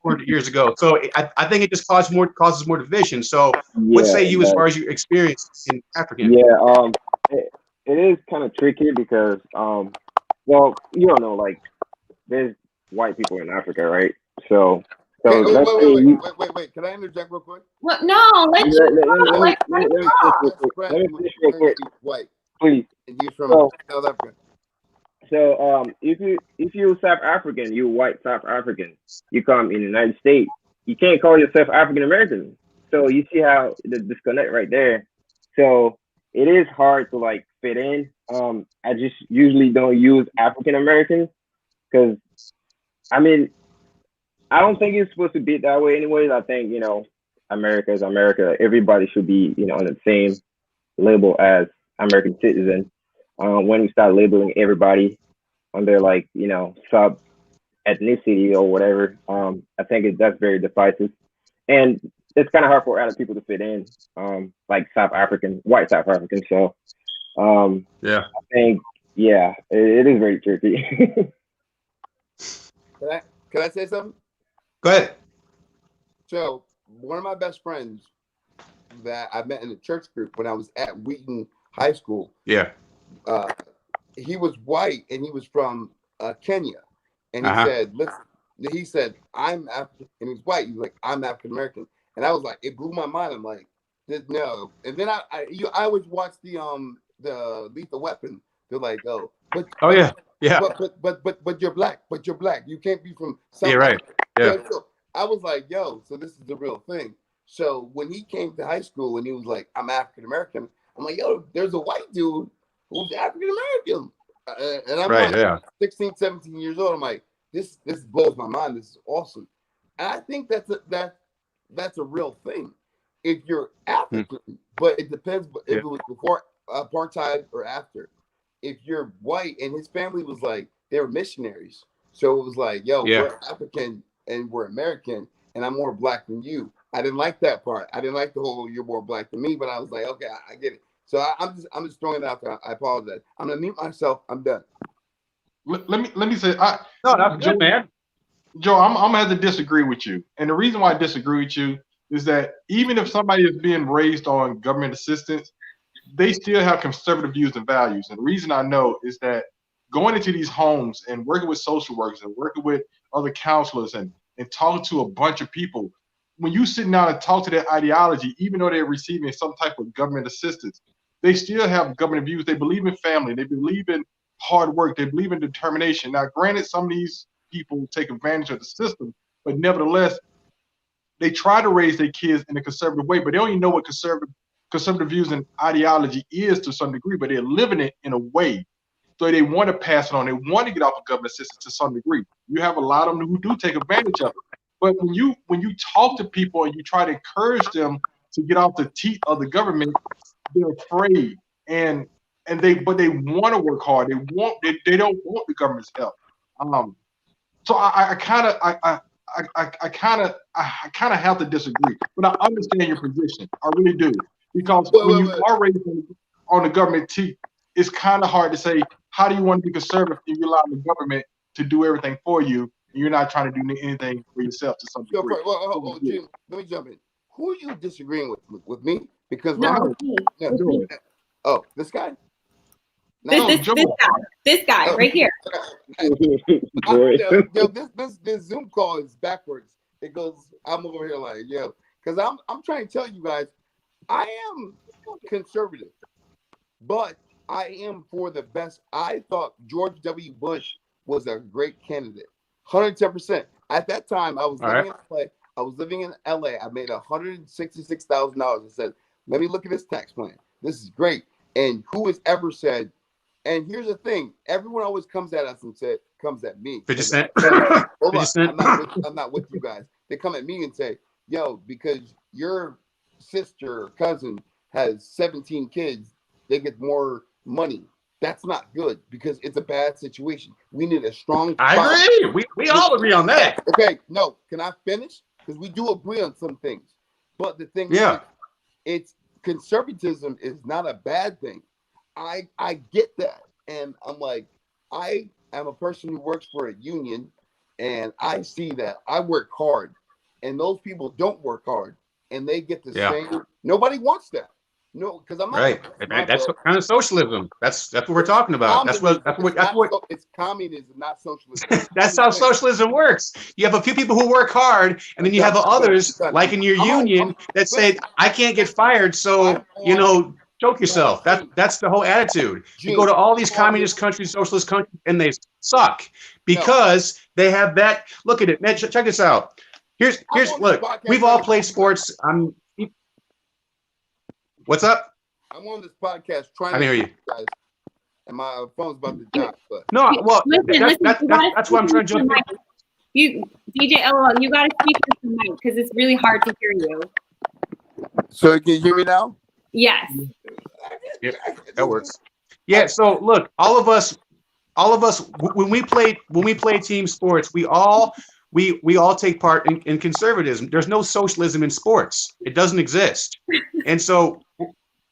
400 years ago. So I think it just causes more division. So what say you as far as your experience in African? Yeah, it is kind of tricky because well, you don't know, like, there's white people in Africa, right? So wait. Can I interject real quick? What? No, let me finish real quick. White, please. And he's from South Africa. So if you're South African, you're white South African. You come in the United States, you can't call yourself African American. So you see how the disconnect right there. So it is hard to like fit in. I just usually don't use African Americans because, I mean, I don't think it's supposed to be that way anyways. I think, America is America. Everybody should be, on the same label as American citizen. When we start labeling everybody under like, sub ethnicity or whatever, I think that's very divisive. And it's kind of hard for other people to fit in, like white South African. So, I think, it is very tricky. Can I say something? Go ahead. So one of my best friends that I met in the church group when I was at Wheaton High School. Yeah. He was white and he was from Kenya, and he said, "Listen," he said, "I'm African," and he's white. He's like, "I'm African American," and I was like, it blew my mind. I'm like, no. And then I always watch the Lethal Weapon. They're like, oh yeah. But you're black. But you're black. You can't be from South Africa. Yeah. So I was like, yo, so this is the real thing. So when he came to high school and he was like, I'm African American, I'm like, yo, there's a white dude who's African American. And I'm 16, 17 years old. I'm like, this blows my mind. This is awesome. And I think that's a real thing. If you're African, but it depends if it was before apartheid or after. If you're white, and his family was like, they were missionaries. So it was like, yo, we're African and we're American, and I'm more black than you. I didn't like that part. I didn't like the whole "you're more black than me," but I was like, okay, I get it. So I'm just throwing it out there. I apologize. I'm gonna mute myself. I'm done. Let me say, No, that's good, man. Joe, I'm gonna have to disagree with you, and the reason why I disagree with you is that even if somebody is being raised on government assistance, they still have conservative views and values. And the reason I know is that going into these homes and working with social workers and working with other counselors and talking to a bunch of people, when you sit down and talk to their ideology, even though they're receiving some type of government assistance, they still have government views. They believe in family. They believe in hard work. They believe in determination. Now, granted, some of these people take advantage of the system, but nevertheless, they try to raise their kids in a conservative way, but they don't even know what conservative views and ideology is to some degree, but they're living it in a way. So they want to pass it on. They want to get off of government assistance to some degree. You have a lot of them who do take advantage of it. But when you talk to people and you try to encourage them to get off the teeth of the government, they're afraid. And they want to work hard. They don't want the government's help. So I kind of have to disagree, but I understand your position. I really do, because when you are raised on the government teeth, it's kind of hard to say how do you want to be conservative if you allow the government to do everything for you and you're not trying to do anything for yourself to some degree. Jim, let me jump in. Who are you disagreeing with me? Because this guy. This guy right here. This Zoom call is backwards. It goes. I'm over here like, because I'm trying to tell you guys, I am conservative, but I am for the best. I thought George W. Bush was a great candidate, 110%. At that time, I was living in LA. I made $166,000. I said, let me look at this tax plan. This is great. And who has ever said? And here's the thing: everyone always comes at us and comes at me. 50 Cent. Hold on, I'm not with you guys. They come at me and say, "Yo, because your sister or cousin has 17 kids, they get more money." That's not good because it's a bad situation. We need a strong. I agree. We all agree on that. Okay, no, can I finish? Because we do agree on some things, but the thing is, it's conservatism is not a bad thing. I get that, and I'm like, I am a person who works for a union, and I see that I work hard, and those people don't work hard, and they get the same. Nobody wants that. No, because I'm not right. That's kind of socialism. That's what we're talking about. That's what it's communism, not socialism. That's how socialism works. You have a few people who work hard, and then you have others, like in your union, that say, "I can't get fired, so choke yourself." That's the whole attitude. You go to all these communist countries, socialist countries, and they suck because they have that. Look at it, man. Check this out. Here's look. We've all played sports. What's up? I'm on this podcast trying to hear you guys, and my phone's about to die. But no, well, that's why I'm trying to jump in. DJ LOL, you got to speak with the mic because it's really hard to hear you. So can you hear me now? Yes. Yep, that works. Yeah. So look, all of us, when we play team sports, we all take part in conservatism. There's no socialism in sports. It doesn't exist. And so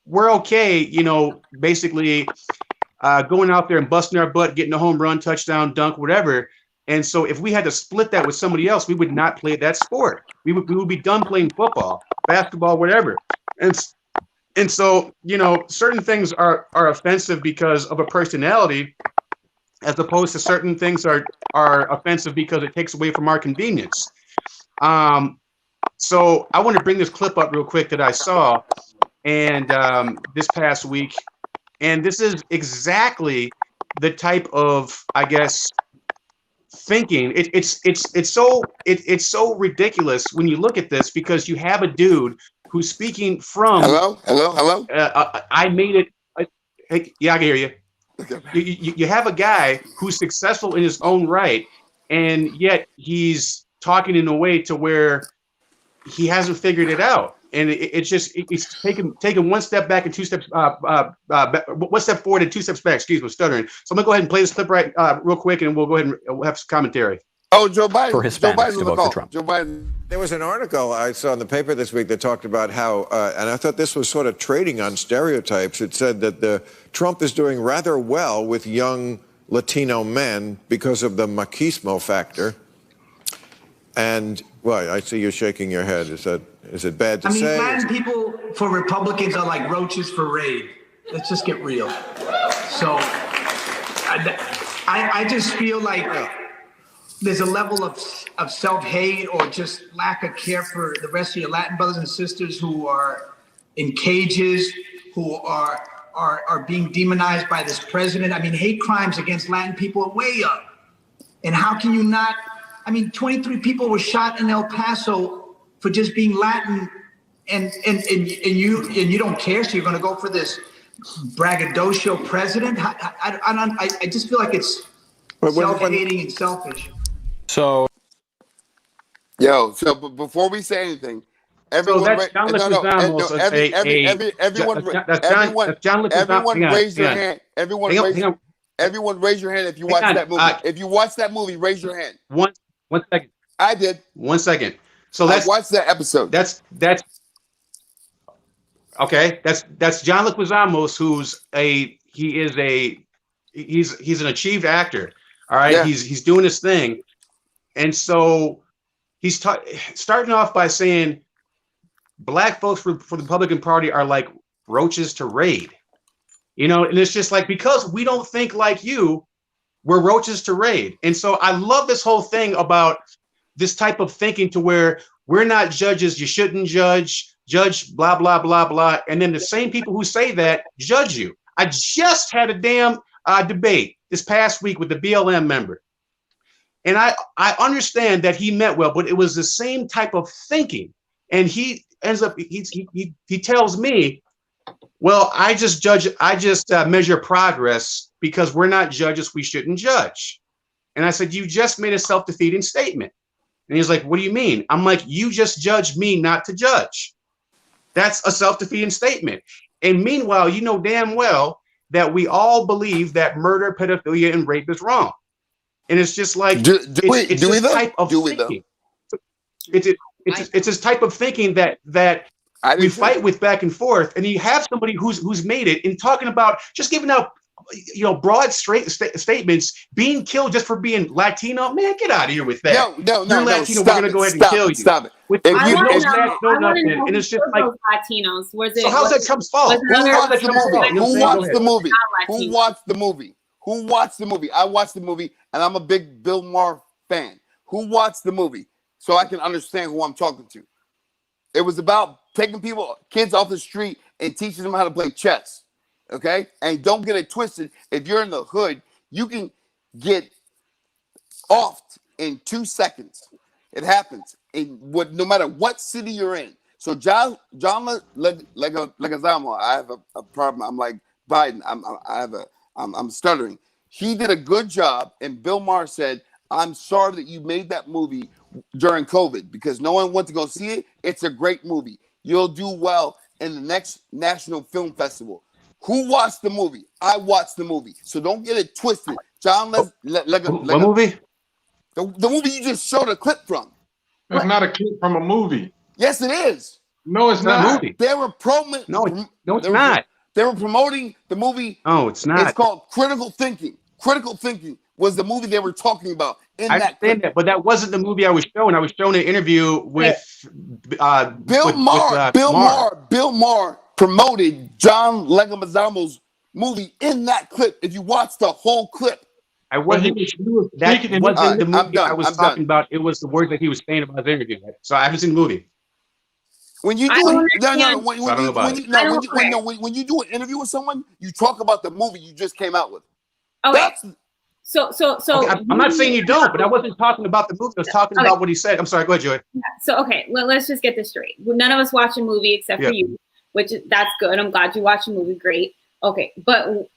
we're okay, basically going out there and busting our butt, getting a home run, touchdown, dunk, whatever. And so if we had to split that with somebody else, we would not play that sport. We would be done playing football, basketball, whatever. And so, certain things are offensive because of a personality, as opposed to certain things are offensive because it takes away from our convenience. So I want to bring this clip up real quick that I saw and this past week. And this is exactly the type of, I guess, thinking. It's so ridiculous when you look at this, because you have a dude who's speaking from. Hello. I made it. Yeah, I can hear you. You have a guy who's successful in his own right, and yet he's talking in a way to where he hasn't figured it out, and it's taking one step back and two steps one step forward and two steps back. Excuse me, stuttering. So I'm gonna go ahead and play this clip real quick, and we'll go ahead and we'll have some commentary. Oh, Joe Biden. For Hispanics Joe Biden's to on the vote call. for Trump. Joe Biden. There was an article I saw in the paper this week that talked about how, and I thought this was sort of trading on stereotypes. It said that Trump is doing rather well with young Latino men because of the machismo factor. And, well, I see you shaking your head. Is it bad to say? Latin people for Republicans are like roaches for Raid. Let's just get real. So I just feel like there's a level of self-hate or just lack of care for the rest of your Latin brothers and sisters who are in cages, who are being demonized by this president. I mean, hate crimes against Latin people are way up. And how can you not? I mean, 23 people were shot in El Paso for just being Latin, and you don't care, so you're going to go for this braggadocio president? I just feel like it's self-hating and selfish. So, so before we say anything, everyone, everyone raise your hand. Everyone raise your hand if you watch that movie. If you watch that movie, raise your hand. One second. I did. 1 second. So I watched that episode. That's okay. That's John Leguizamo, he's an achieved actor. All right, yeah. He's doing his thing. And so he's starting off by saying black folks for the Republican Party are like roaches to Raid. You know, and it's just like, because we don't think like you, we're roaches to Raid. And so I love this whole thing about this type of thinking to where we're not judges, you shouldn't judge blah, blah, blah, blah. And then the same people who say that judge you. I just had a damn debate this past week with the BLM member. And I understand that he meant well, but it was the same type of thinking. And he ends up, he tells me, well, I just measure progress because we're not judges, we shouldn't judge. And I said, you just made a self-defeating statement. And he's like, what do you mean? I'm like, you just judged me not to judge. That's a self-defeating statement. And meanwhile, you know damn well that we all believe that murder, pedophilia, and rape is wrong. And it's just like, it's this type of thinking. It's this type of thinking that we fight with back and forth. And you have somebody who's made it in talking about just giving out, broad statements, being killed just for being Latino. Man, get out of here with that. No, You're Latino, we're going to go ahead and kill you. Stop it. And it's just like, Latinos. So how's that comes fault? Who watched the movie? Who watched the movie? Who watched the movie? I watched the movie, and I'm a big Bill Maher fan. Who watched the movie? So I can understand who I'm talking to. It was about taking kids off the street and teaching them how to play chess. Okay? And don't get it twisted. If you're in the hood, you can get offed in 2 seconds. It happens no matter what city you're in. So John Leguizamo, I have a problem. I'm like Biden. I'm stuttering. He did a good job, and Bill Maher said, I'm sorry that you made that movie during COVID because no one went to go see it. It's a great movie. You'll do well in the next National Film Festival. Who watched the movie? I watched the movie. So don't get it twisted. What movie? The movie you just showed a clip from. It's not a clip from a movie. Yes, it is. No, it's not. A movie. They were promoting. No, it's not. They were promoting the movie. No, it's not. It's called Critical Thinking. Critical Thinking was the movie they were talking about. I understand that, but that wasn't the movie I was showing. I was showing an interview with Bill Maher. Bill Maher promoted John Leguizamo's movie in that clip. If you watch the whole clip, that wasn't the movie I was talking about. It was the words that he was saying about the interview. So I haven't seen the movie. When you do when you do an interview with someone, you talk about the movie you just came out with. Okay. So okay, I'm not saying you don't, but I wasn't talking about the movie. I was talking about what he said. I'm sorry. Go ahead, Joy. Yeah. So okay, let's just get this straight. None of us watch a movie except for you, that's good. I'm glad you watched a movie. Great. Okay, but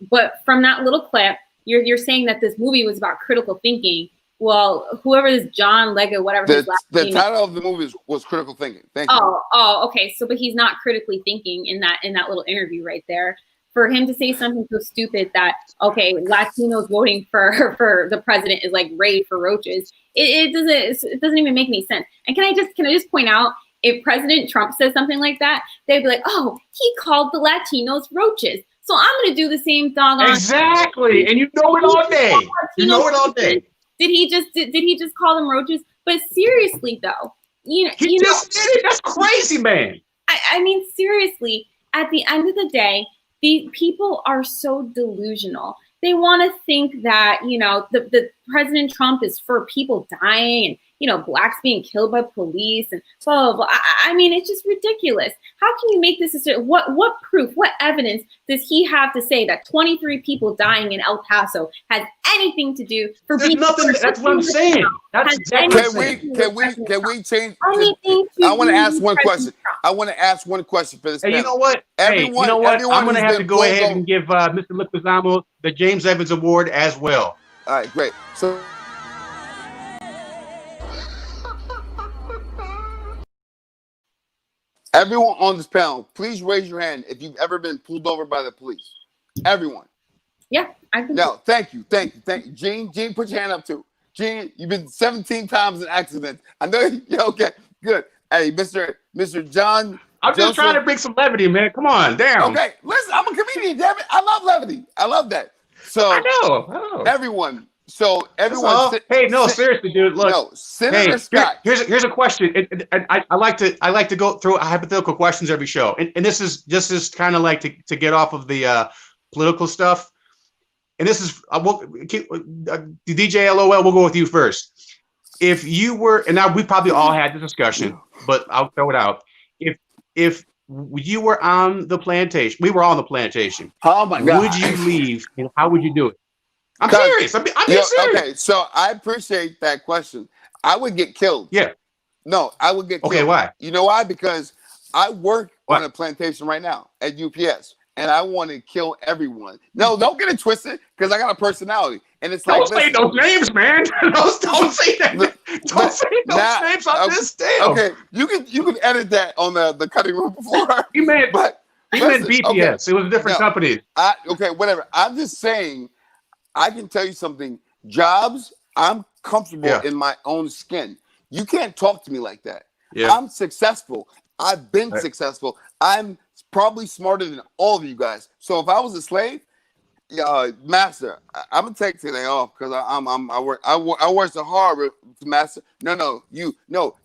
from that little clip, you're saying that this movie was about critical thinking. Well, whoever this John Lego, whatever his last name is. The title of the movie was Critical Thinking. Thank you. Oh, okay. So, but he's not critically thinking in that little interview right there. For him to say something so stupid that, okay, Latinos voting for the president is like raid for roaches. It doesn't even make any sense. And can I just point out, if President Trump says something like that, they'd be like, oh, he called the Latinos roaches. So I'm going to do the same doggone. Exactly. And you know it all day. You know it all day. Did he just call them roaches? But seriously though, he just did it. That's crazy, man. I mean, seriously, at the end of the day, the people are so delusional. They want to think that, the President Trump is for people dying and, blacks being killed by police and blah, blah, blah. I mean, it's just ridiculous. How can you make this? What proof, what evidence does he have to say that 23 people dying in El Paso has anything to do for There's being nothing? That's what I'm saying. That's exactly Can we change? I want to ask one question. I want to ask one question for this. Hey, you know what? I'm going to have to go ahead and give Mr. Liquizamo the James Evans Award as well. All right, great. So. Everyone on this panel, please raise your hand if you've ever been pulled over by the police. Everyone. Yeah, I can. No, thank you. Gene, put your hand up too. Gene, you've been 17 times in accidents. I know. Okay, good. Hey, Mr. John. I'm just trying to bring some levity, man. Come on, down. Okay, listen, I'm a comedian, damn it. I love levity. I love that. So I know. Everyone. So hey, no, seriously, dude. Look, no, Senator Scott. Here's a question. I like to go through hypothetical questions every show, and this is just kind of like to get off of the political stuff. And this is DJ LOL. We'll go with you first. If you were, and now we probably all had this discussion, but I'll throw it out. If you were on the plantation, we were all on the plantation. Oh my God! Would you leave, and how would you do it? I'm serious. I'm being serious. Okay, so I appreciate that question. I would get killed. Yeah. No, I would get killed. Okay, why? You know why? Because I work on a plantation right now at UPS, and I want to kill everyone. No, don't get it twisted, because I got a personality, and it's don't say those names, man. Don't say that. Don't say those names on this deal. Okay, you can edit that on the cutting room floor. He meant BPS. Okay. It was a different company. Okay, whatever. I'm just saying. I can tell you something. Jobs, I'm comfortable in my own skin. You can't talk to me like that. Yeah. I'm successful. I've been successful. I'm probably smarter than all of you guys. So if I was a slave, master, I'm gonna take today off because I work so hard, master. No.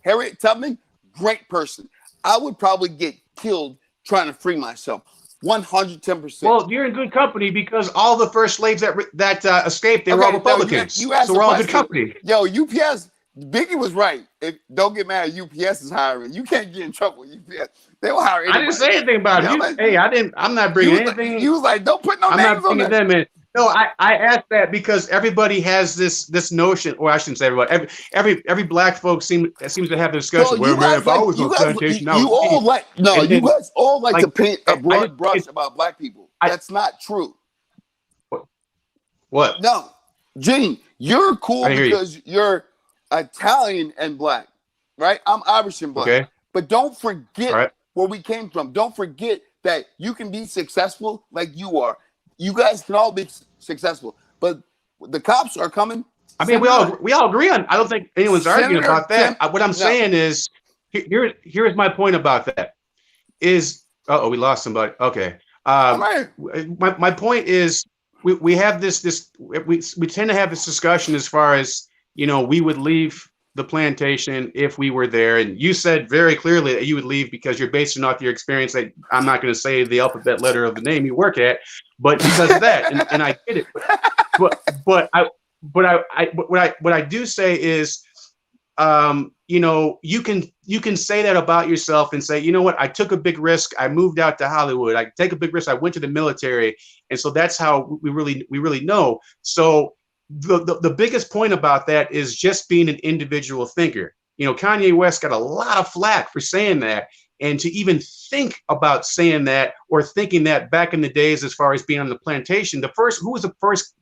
Harriet Tubman, great person. I would probably get killed trying to free myself. 110%. Well, you're in good company because all the first slaves that escaped, they were all Republicans. So we're all good company. Yo, UPS, Biggie was right. Don't get mad. UPS is hiring. You can't get in trouble with UPS. They will hire anybody. I didn't say anything about it. Hey, I didn't. I'm not bringing anything. You was like, don't put no names on that. I'm not bringing them in. No, I asked that because everybody has this notion, or I shouldn't say everybody. Every black folk seems to have the discussion. You guys all like to paint a broad brush about black people. That's not true. What? No, Gene, you're cool because you're Italian and black, right? I'm Irish and black. Okay. But don't forget where we came from. Don't forget that you can be successful like you are. You guys can all be successful, but the cops are coming. I mean, we all agree on. I don't think anyone's arguing about that. What I'm saying is, here's my point about that. Is we lost somebody. Okay. My point is, we have this we tend to have this discussion as far as we would leave the plantation if we were there, and you said very clearly that you would leave because you're basing off your experience. That I'm not going to say the alphabet letter of the name you work at, but because of that, and I get it. But what I do say is, you can say that about yourself and say, you know what, I took a big risk. I moved out to Hollywood. I take a big risk. I went to the military, and so that's how we really know. So. The biggest point about that is just being an individual thinker. Kanye West got a lot of flack for saying that, and to even think about saying that or thinking that back in the days, as far as being on the plantation, who was the first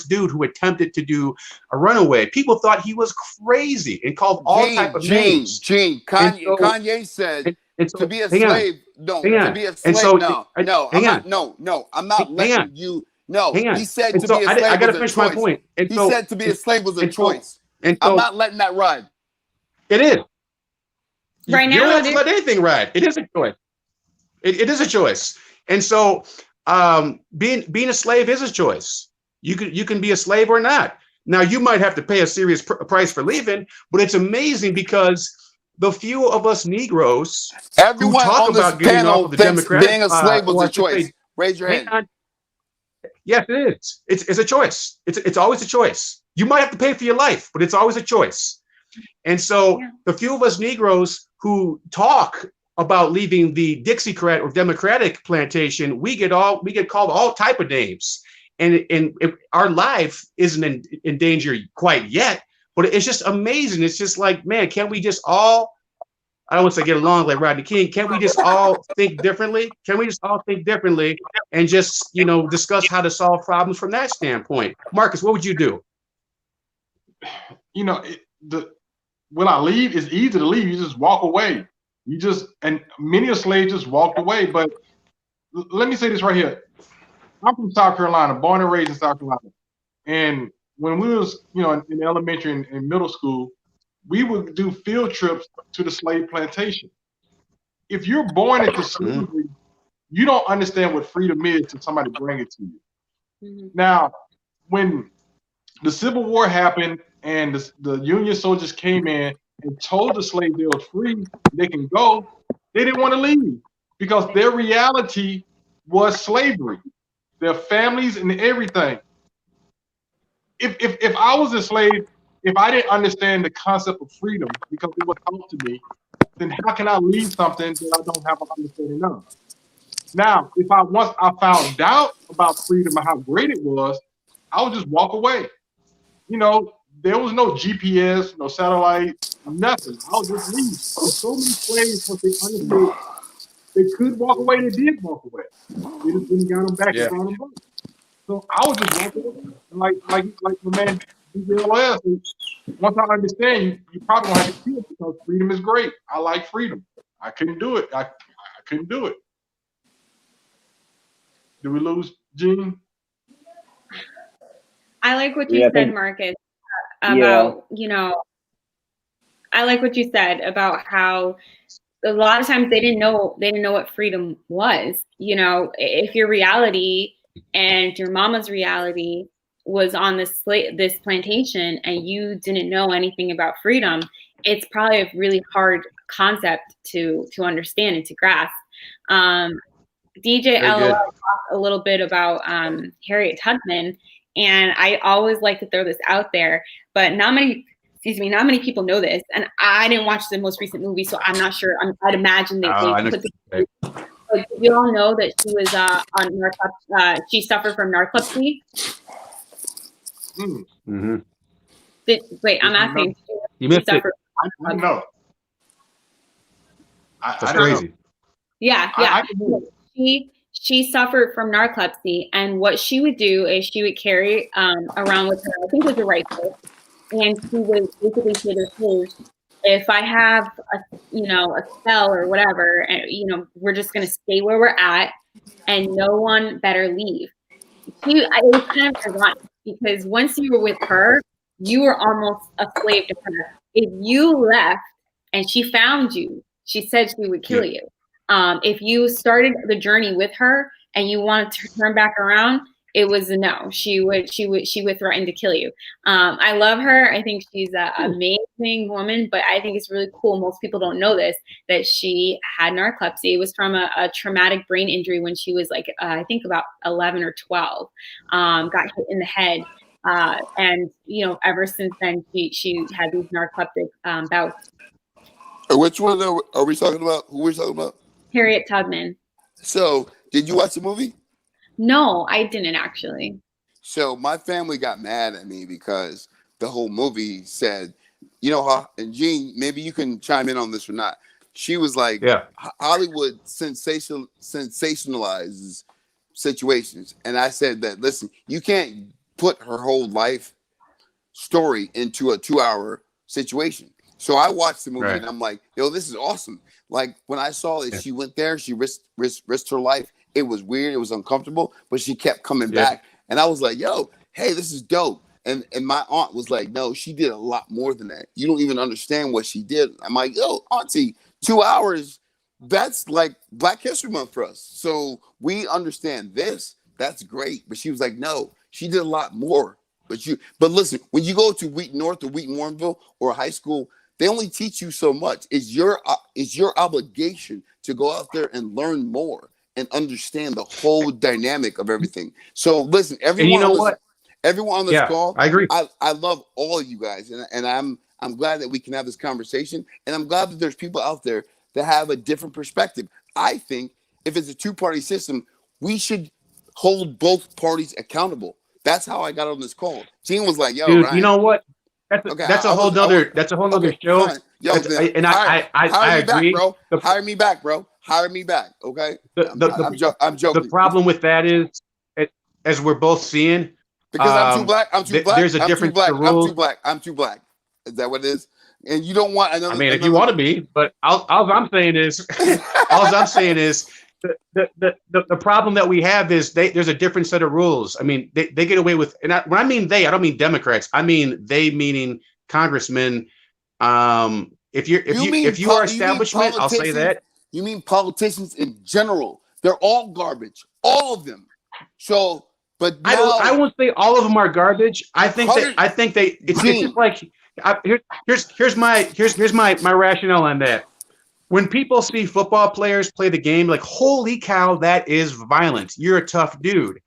dude who attempted to do a runaway? People thought he was crazy and called all type of names. Kanye said to be a slave. No, to be a slave. I'm not letting you. No, he said to be a slave. I got to finish my point. He said to be a slave was a choice. And I'm so not letting that ride. it is. Right You don't now, have to let anything ride. It is a choice. It is a choice. And so being a slave is a choice. You can be a slave or not. Now you might have to pay a serious price for leaving, but it's amazing because the few of us Negroes who Everyone talk on this about getting off panel of the thinks Democratic, being a slave was or a I should choice. say, Raise your hang hand. on. Yes, it is. It's a choice. It's always a choice. You might have to pay for your life, but it's always a choice. And so the few of us Negroes who talk about leaving the Dixiecrat or Democratic plantation, we get called all type of names, and our life isn't in danger quite yet, but it's just amazing. It's just like, man, can't we just all? I don't want to say get along like Rodney King. Can't we just all think differently? Can we just all think differently and just discuss how to solve problems from that standpoint? Marcus, what would you do? When I leave, it's easy to leave. You just walk away. And many of slaves just walked away. But let me say this right here. I'm from South Carolina, born and raised in South Carolina. And when we was, in elementary and middle school, we would do field trips to the slave plantation. If you're born into slavery, you don't understand what freedom is until somebody bring it to you. Mm-hmm. Now, when the Civil War happened and the Union soldiers came in and told the slaves they were free, they can go, they didn't want to leave because their reality was slavery, their families and everything. If I was a slave, if I didn't understand the concept of freedom because it was taught to me, then how can I leave something that I don't have an understanding of? Now, once I found out about freedom and how great it was, I would just walk away. There was no GPS, no satellite, nothing. I would just leave. And so many slaves, once they understood they could walk away, they did walk away. They just didn't got them back and brought them back. So I would just walk away. And like my man DJLS, once I understand, you probably don't have to kill because freedom is great. I like freedom. I couldn't do it. I couldn't do it. Did we lose Gene? I like what you said, Marcus, about, I like what you said about how a lot of times they didn't know what freedom was. If your reality and your mama's reality was on this plantation and you didn't know anything about freedom, it's probably a really hard concept to understand and to grasp. DJ LOL talked a little bit about Harriet Tubman, and I always like to throw this out there, but not many people know this, and I didn't watch the most recent movie, so I'm not sure. I'd imagine they put the, but you all know that she was on she suffered from narcolepsy. Mm-hmm. Wait, I'm asking. You missed it. I don't know. That's crazy. Yeah. She suffered from narcolepsy, and what she would do is she would carry around with her, I think it was a rifle, and she would basically say to her, if I have a spell or whatever, and we're just gonna stay where we're at, and no one better leave. It was kind of ironic because once you were with her, you were almost a slave to her. If you left and she found you, she said she would kill you. If you started the journey with her and you wanted to turn back around, it was a no. She would threaten to kill you. I love her. I think she's an amazing woman, but I think it's really cool. Most people don't know this, that she had narcolepsy. It was from a traumatic brain injury when she was like, I think about 11 or 12, got hit in the head. And ever since then, she had these narcoleptic bouts. Which one are we talking about? Who are we talking about? Harriet Tubman. So, did you watch the movie? No, I didn't actually. So my family got mad at me because the whole movie said, and Gene, maybe you can chime in on this or not. She was like, Hollywood sensationalizes situations. And I said that, listen, you can't put her whole life story into a 2-hour situation. So I watched the movie and I'm like, this is awesome. Like when I saw that she went there, she risked her life. It was weird. It was uncomfortable, but she kept coming back. And I was like, hey, this is dope. And my aunt was like, no, she did a lot more than that. You don't even understand what she did. I'm like, yo, auntie, 2 hours, that's like Black History Month for us. So we understand this. That's great. But she was like, no, she did a lot more. But listen, when you go to Wheaton North or Wheaton Warrenville or a high school, they only teach you so much. It's your obligation to go out there and learn more and understand the whole dynamic of everything. So listen, And you know what? everyone on this call, I agree. I love all of you guys, and I'm glad that we can have this conversation, and I'm glad that there's people out there that have a different perspective. I think if it's a two-party system, we should hold both parties accountable. That's how I got on this call. Gene was like, "Yo, Dude, Ryan, you know what? That's a whole nother show. fine. Yo, I hire me agree. back, bro. Hire me back, bro. Hire me back. Okay. I'm joking. The problem with that is, as we're both seeing, because I'm too black. I'm too black. There's a difference to rules. I'm too black. Is that what it is? And you don't want another. I mean, if you want to be, but all I'm saying is, the problem that we have is there's a different set of rules. I mean, they get away with, and when I mean they, I don't mean Democrats. I mean they, meaning congressmen. If you are establishment, I'll say that. You mean politicians in general? They're all garbage, all of them. So, but now, I won't say all of them are garbage. I think it's just like here's my rationale on that. When people see football players play the game, like, holy cow, that is violent. You're a tough dude.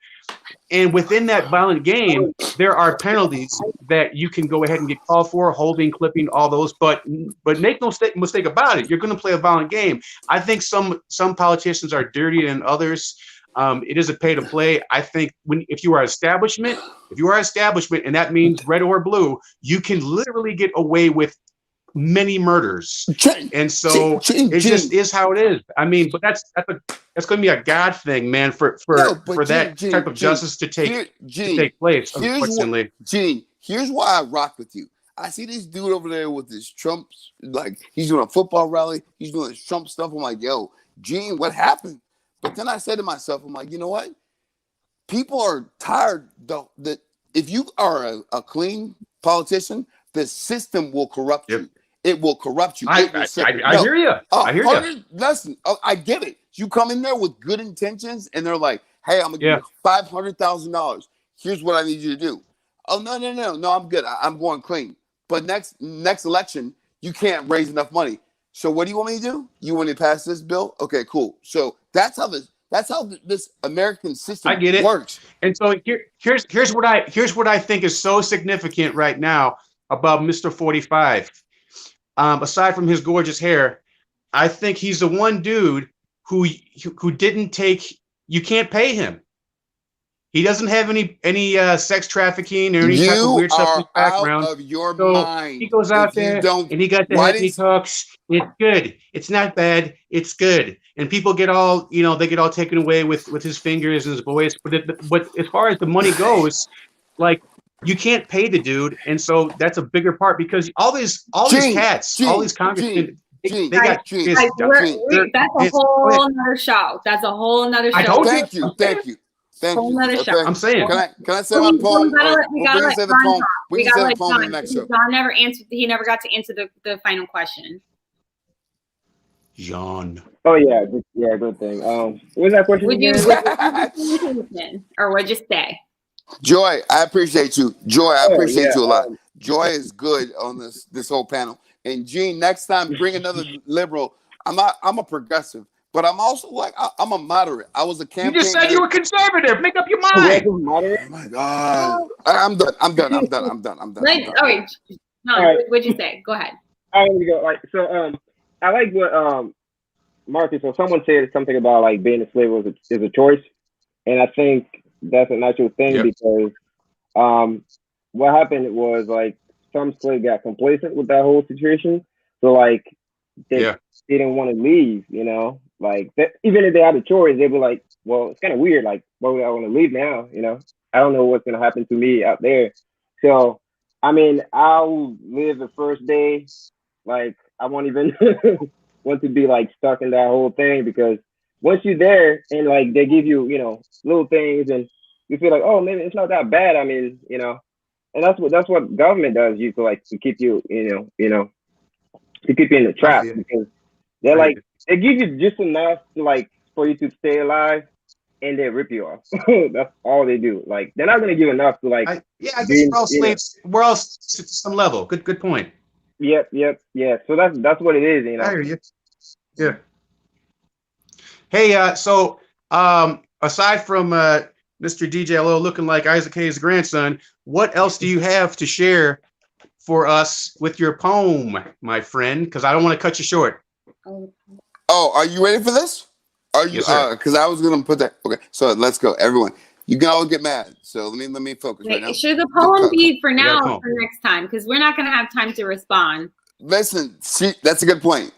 And within that violent game, there are penalties that you can go ahead and get called for, holding, clipping, all those. But make no mistake about it. You're going to play a violent game. I think some politicians are dirtier than others. It is a pay to play. I think if you are establishment, and that means red or blue, you can literally get away with many murders. And so it just is how it is. I mean, but that's going to be a God thing, man, for that type of justice to take place. Unfortunately, here's why I rock with you. I see this dude over there with his Trumps, like he's doing a football rally, he's doing his Trump stuff. I'm like, yo, Gene, what happened? But then I said to myself, I'm like, you know what? People are tired though that if you are a clean politician, the system will corrupt you. It will corrupt you. I hear you. I hear you. Listen, I get it. You come in there with good intentions, and they're like, "Hey, I'm gonna give you $500,000. Here's what I need you to do." Oh no, I'm good. I'm going clean. But next election, you can't raise enough money. So what do you want me to do? You want me to pass this bill? Okay, cool. So that's how this American system works. And so here's what I think is so significant right now about Mr. 45. Aside from his gorgeous hair, I think he's the one dude who didn't take. You can't pay him. He doesn't have any sex trafficking or any type of weird stuff in his background. Out of your mind. He goes out there and he got the head and he talks. It's good. It's not bad. It's good. And people get all taken away with his fingers and his voice. But as far as the money goes, like, you can't pay the dude, and so that's a bigger part because all these cats, all these congressmen, they got that's a whole nother show. That's a whole nother show. Thank you. Whole nother show. I'm saying. Can I say my poem? We can say the poem. We can say the poem in the next show. John never answered. He never got to answer the final question. John. Oh yeah, good thing. What was that question? Would you or would you stay? Joy, I appreciate you. Joy, I appreciate you a lot. Joy is good on this whole panel. And Gene, next time bring another liberal. I'm a progressive, but I'm also like I'm a moderate. I was a campaign. You just said you were conservative. Make up your mind. Oh my God. I'm done. Okay, no, what'd you say? Go ahead. I want to go. I like what Marcus or someone said something about like being a slave is a choice, and I think that's a natural thing because what happened was like some slaves got complacent with that whole situation, so like they didn't want to leave, like even if they had a choice, they'd be like, well, it's kind of weird, like, why would I want to leave now? I don't know what's gonna happen to me out there. So I mean, I'll live the first day, like I won't even want to be like stuck in that whole thing because once you're there and like they give you, little things and you feel like, oh, maybe it's not that bad. I mean, and that's what government does. You to keep you, to keep you in the trap, because they're like, they give you just enough to for you to stay alive, and they rip you off. That's all they do. Like, they're not gonna give enough to I guess we're all slaves. We're all to some level. Good point. Yep. Yeah. So that's what it is. I hear you. Yeah. Hey, so aside from Mr. DJ LO looking like Isaac Hayes' grandson, what else do you have to share for us with your poem, my friend? Because I don't want to cut you short. Oh, are you ready for this? Are you? Because I was gonna put that. Okay, so let's go, everyone. You can all get mad. So let me focus right now. Should the poem be for now or for next time? Because we're not gonna have time to respond. Listen, that's a good point.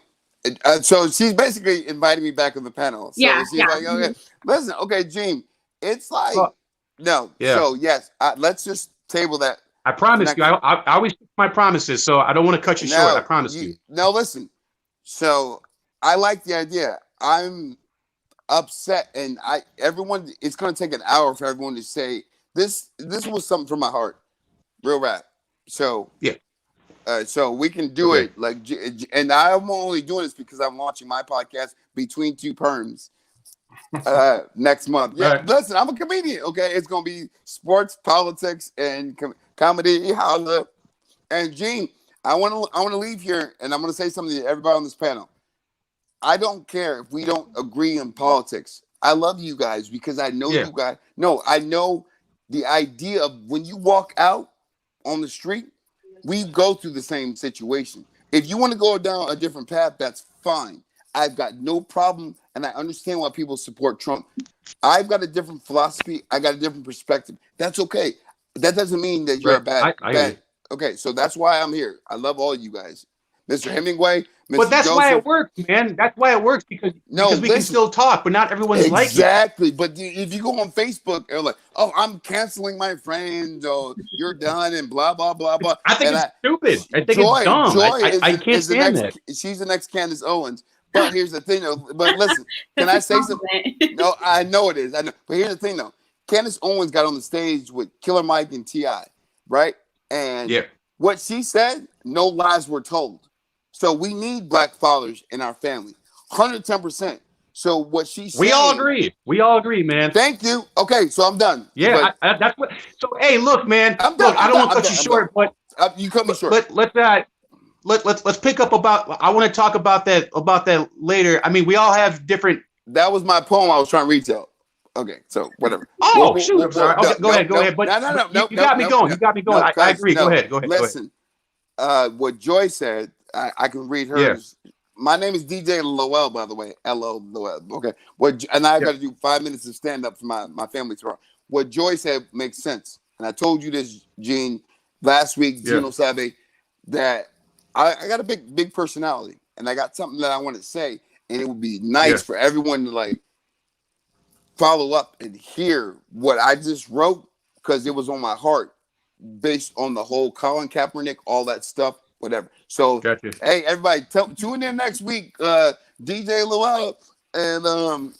So she's basically inviting me back on the panel. So she's like, okay, listen, okay, Gene, it's like no. Yeah. So yes, let's just table that. I promise you. I always keep my promises, so I don't want to cut you short. I promise you. No, listen. So I like the idea. I'm upset, and everyone. It's going to take an hour for everyone to say this. This was something from my heart, real rap. So yeah. So we can do it and I'm only doing this because I'm launching my podcast, Between Two Perms, next month. Yeah, right. Listen, I'm a comedian. Okay, it's gonna be sports, politics, and comedy. Holla. And Gene, I want to leave here, and I'm gonna say something to everybody on this panel. I don't care if we don't agree in politics. I love you guys because I know you guys. No, I know the idea of when you walk out on the street. We go through the same situation. If you want to go down a different path, that's fine. I've got no problem, and I understand why people support Trump. I've got a different philosophy. I got a different perspective. That's okay. That doesn't mean that you're a bad. Okay, so that's why I'm here. I love all you guys. Mr. Hemingway, Mr. But that's Joseph. why it works, man. That's why it works because we can still talk, but not everyone's like it. Exactly. But if you go on Facebook, they're like, "Oh, I'm canceling my friends," or "You're done," and blah blah blah blah. I think it's stupid. I think it's dumb. I can't stand that. She's the next Candace Owens. But here's the thing, though. But listen, can I say something? No, I know it is. I know. But here's the thing, though. Candace Owens got on the stage with Killer Mike and T.I., right? And what she said, no lies were told. So we need black fathers in our family, 110%. So what she said, we all agree, man. Thank you. Okay, so I'm done. Yeah, that's what. So hey, look, man. I don't want to cut you short, but you cut me short. Let's pick up about. I want to talk about that later. I mean, we all have different. That was my poem I was trying to retell. Okay, so whatever. Oh shoot! I'm sorry. Okay, go ahead. But no, you got me going. You got me going. I agree. Go ahead. Listen, what Joy said. I can read hers. Yeah. My name is DJ Lowell, by the way. L.O. Lowell. Okay. And I've got to do 5 minutes of stand-up for my family tomorrow. What Joy said makes sense. And I told you this, Gene, last week, Gino Sabe, that I got a big personality. And I got something that I want to say. And it would be nice for everyone to follow up and hear what I just wrote because it was on my heart based on the whole Colin Kaepernick, all that stuff. Whatever. So, hey, everybody, tune in next week, DJ Luella, and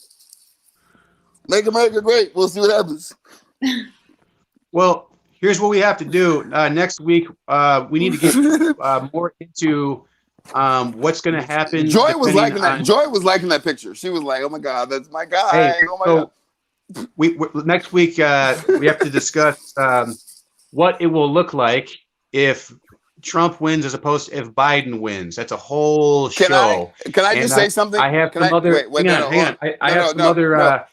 make America great. We'll see what happens. Well, here's what we have to do next week. We need to get more into what's going to happen. Joy was liking that. Joy was liking that picture. She was like, "Oh my God, that's my guy." Hey, oh my God. We next week we have to discuss what it will look like if Trump wins as opposed to if Biden wins. That's a whole show. Can I just say something? I have some other. Hang on. I have some other. I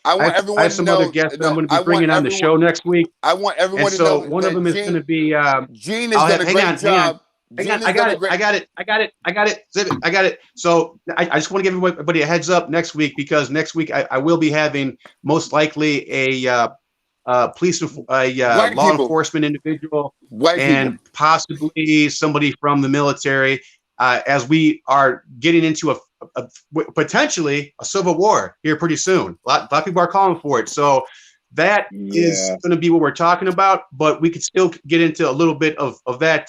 have some other guests that I'm going to be bringing on the show next week. I want everyone to know. So one of them is going to be. Gene has done a great job. I got it. So I just want to give everybody a heads up next week because next week I will be having most likely a law enforcement individual and possibly somebody from the military as we are getting into a potentially a civil war here pretty soon. A lot of people are calling for it. So that is going to be what we're talking about, but we could still get into a little bit of that.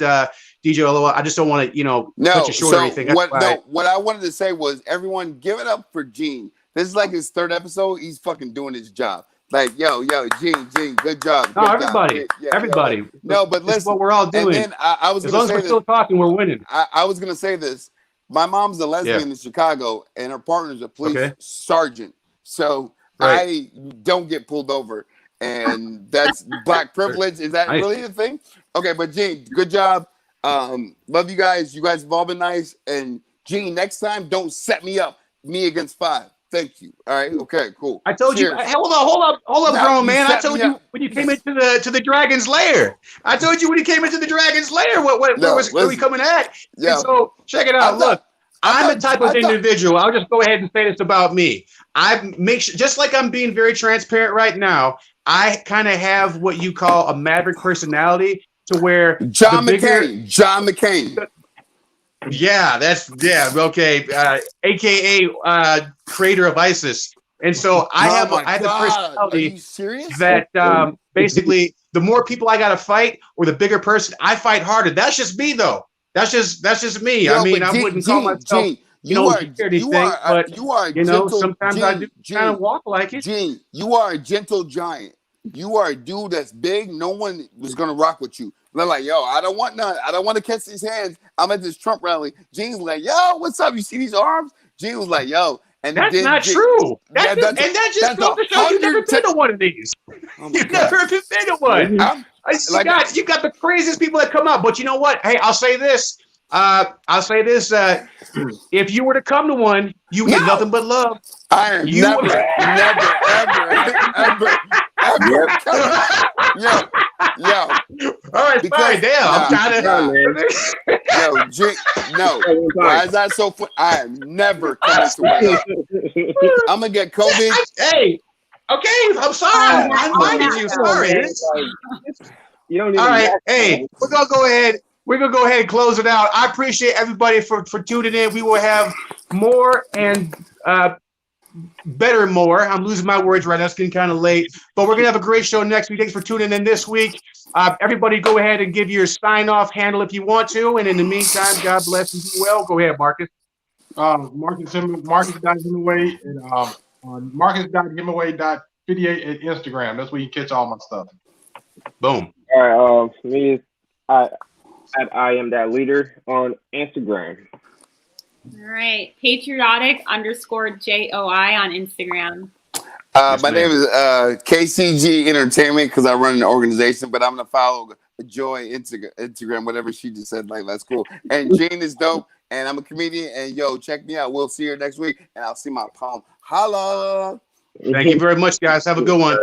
DJ Oloa, I just don't want to, cut you short or anything. What I wanted to say was everyone give it up for Gene. This is like his third episode. He's fucking doing his job. Like, yo, Gene, good job. No, Good everybody, job. Yeah, everybody. like, no, but This is listen, what we're all doing. And then I was as gonna long as say we're this. still talking, we're winning. I was gonna say this. My mom's a lesbian Yeah. in Chicago, and her partner's a police sergeant. So Right. I don't get pulled over, and that's black privilege. Is that Nice. really the thing? Okay, but Gene, good job. Love you guys. You guys have all been nice. And Gene, next time, don't set me up. Me against 5. Thank you. All right. Okay. Cool. I told Cheers. you. Hold up, Now grown you man. I set told me you up. when you came into the dragon's lair. I told you when you came into the dragon's lair. No, Where we coming at? Yeah. And so check it out. Look, I'm the type of individual. I'll just go ahead and say this about me. I make sure, just like I'm being very transparent right now. I kind of have what you call a maverick personality, to where John McCain. Yeah, okay. AKA creator of ISIS. And so I have the personality. Are you serious? That basically the more people I gotta fight, or the bigger person, I fight harder. That's just me though. That's just me. Yo, I mean, I wouldn't call myself you are a gentle, sometimes I do kind of walk like it. Gene, you are a gentle giant. You are a dude that's big. No one was gonna rock with you. They're like, yo, I don't want none. I don't want to catch these hands. I'm at this Trump rally. Gene's like, yo, what's up? You see these arms? Gene was like, yo. And that's then not true. That just goes to show you've never been to one of these. You've never been to one. You got the craziest people that come out. But you know what? Hey, I'll say this. If you were to come to one, you get nothing but love. I am never. Yo. All right, fine. Damn, I'm trying to. No. Why is that so funny? I am never coming to one. I'm gonna get COVID. Hey, okay. I'm sorry. I invited you. Sorry. You don't even. All right. Hey, we're gonna go ahead. We're going to go ahead and close it out. I appreciate everybody for tuning in. We will have more and better and more. I'm losing my words right now. It's getting kind of late. But we're going to have a great show next week. Thanks for tuning in this week. Everybody go ahead and give your sign-off handle if you want to. And in the meantime, God bless and be well. Go ahead, Marcus. Marcus.Hemaway and Marcus.Hemaway.58 at Instagram. That's where you catch all my stuff. Boom. All right. Me is at I am that leader on Instagram. All right. Patriotic_JOI on Instagram. My name is KCG Entertainment because I run an organization, but I'm going to follow Joy Instagram, whatever she just said. Like, that's cool. And Jane is dope, and I'm a comedian. And, yo, check me out. We'll see her next week, and I'll see my palm. Holla. Thank you very much, guys. Have a good one.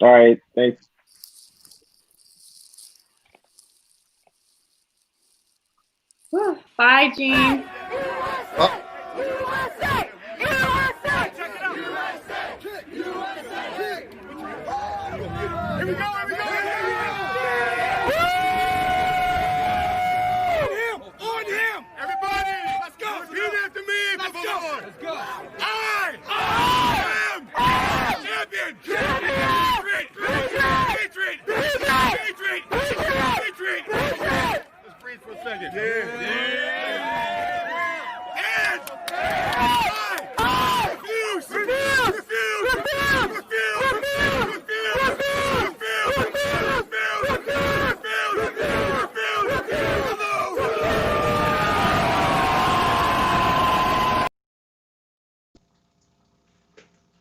All right. Thanks. Bye, Gene. Let's breathe for a second. Yeah.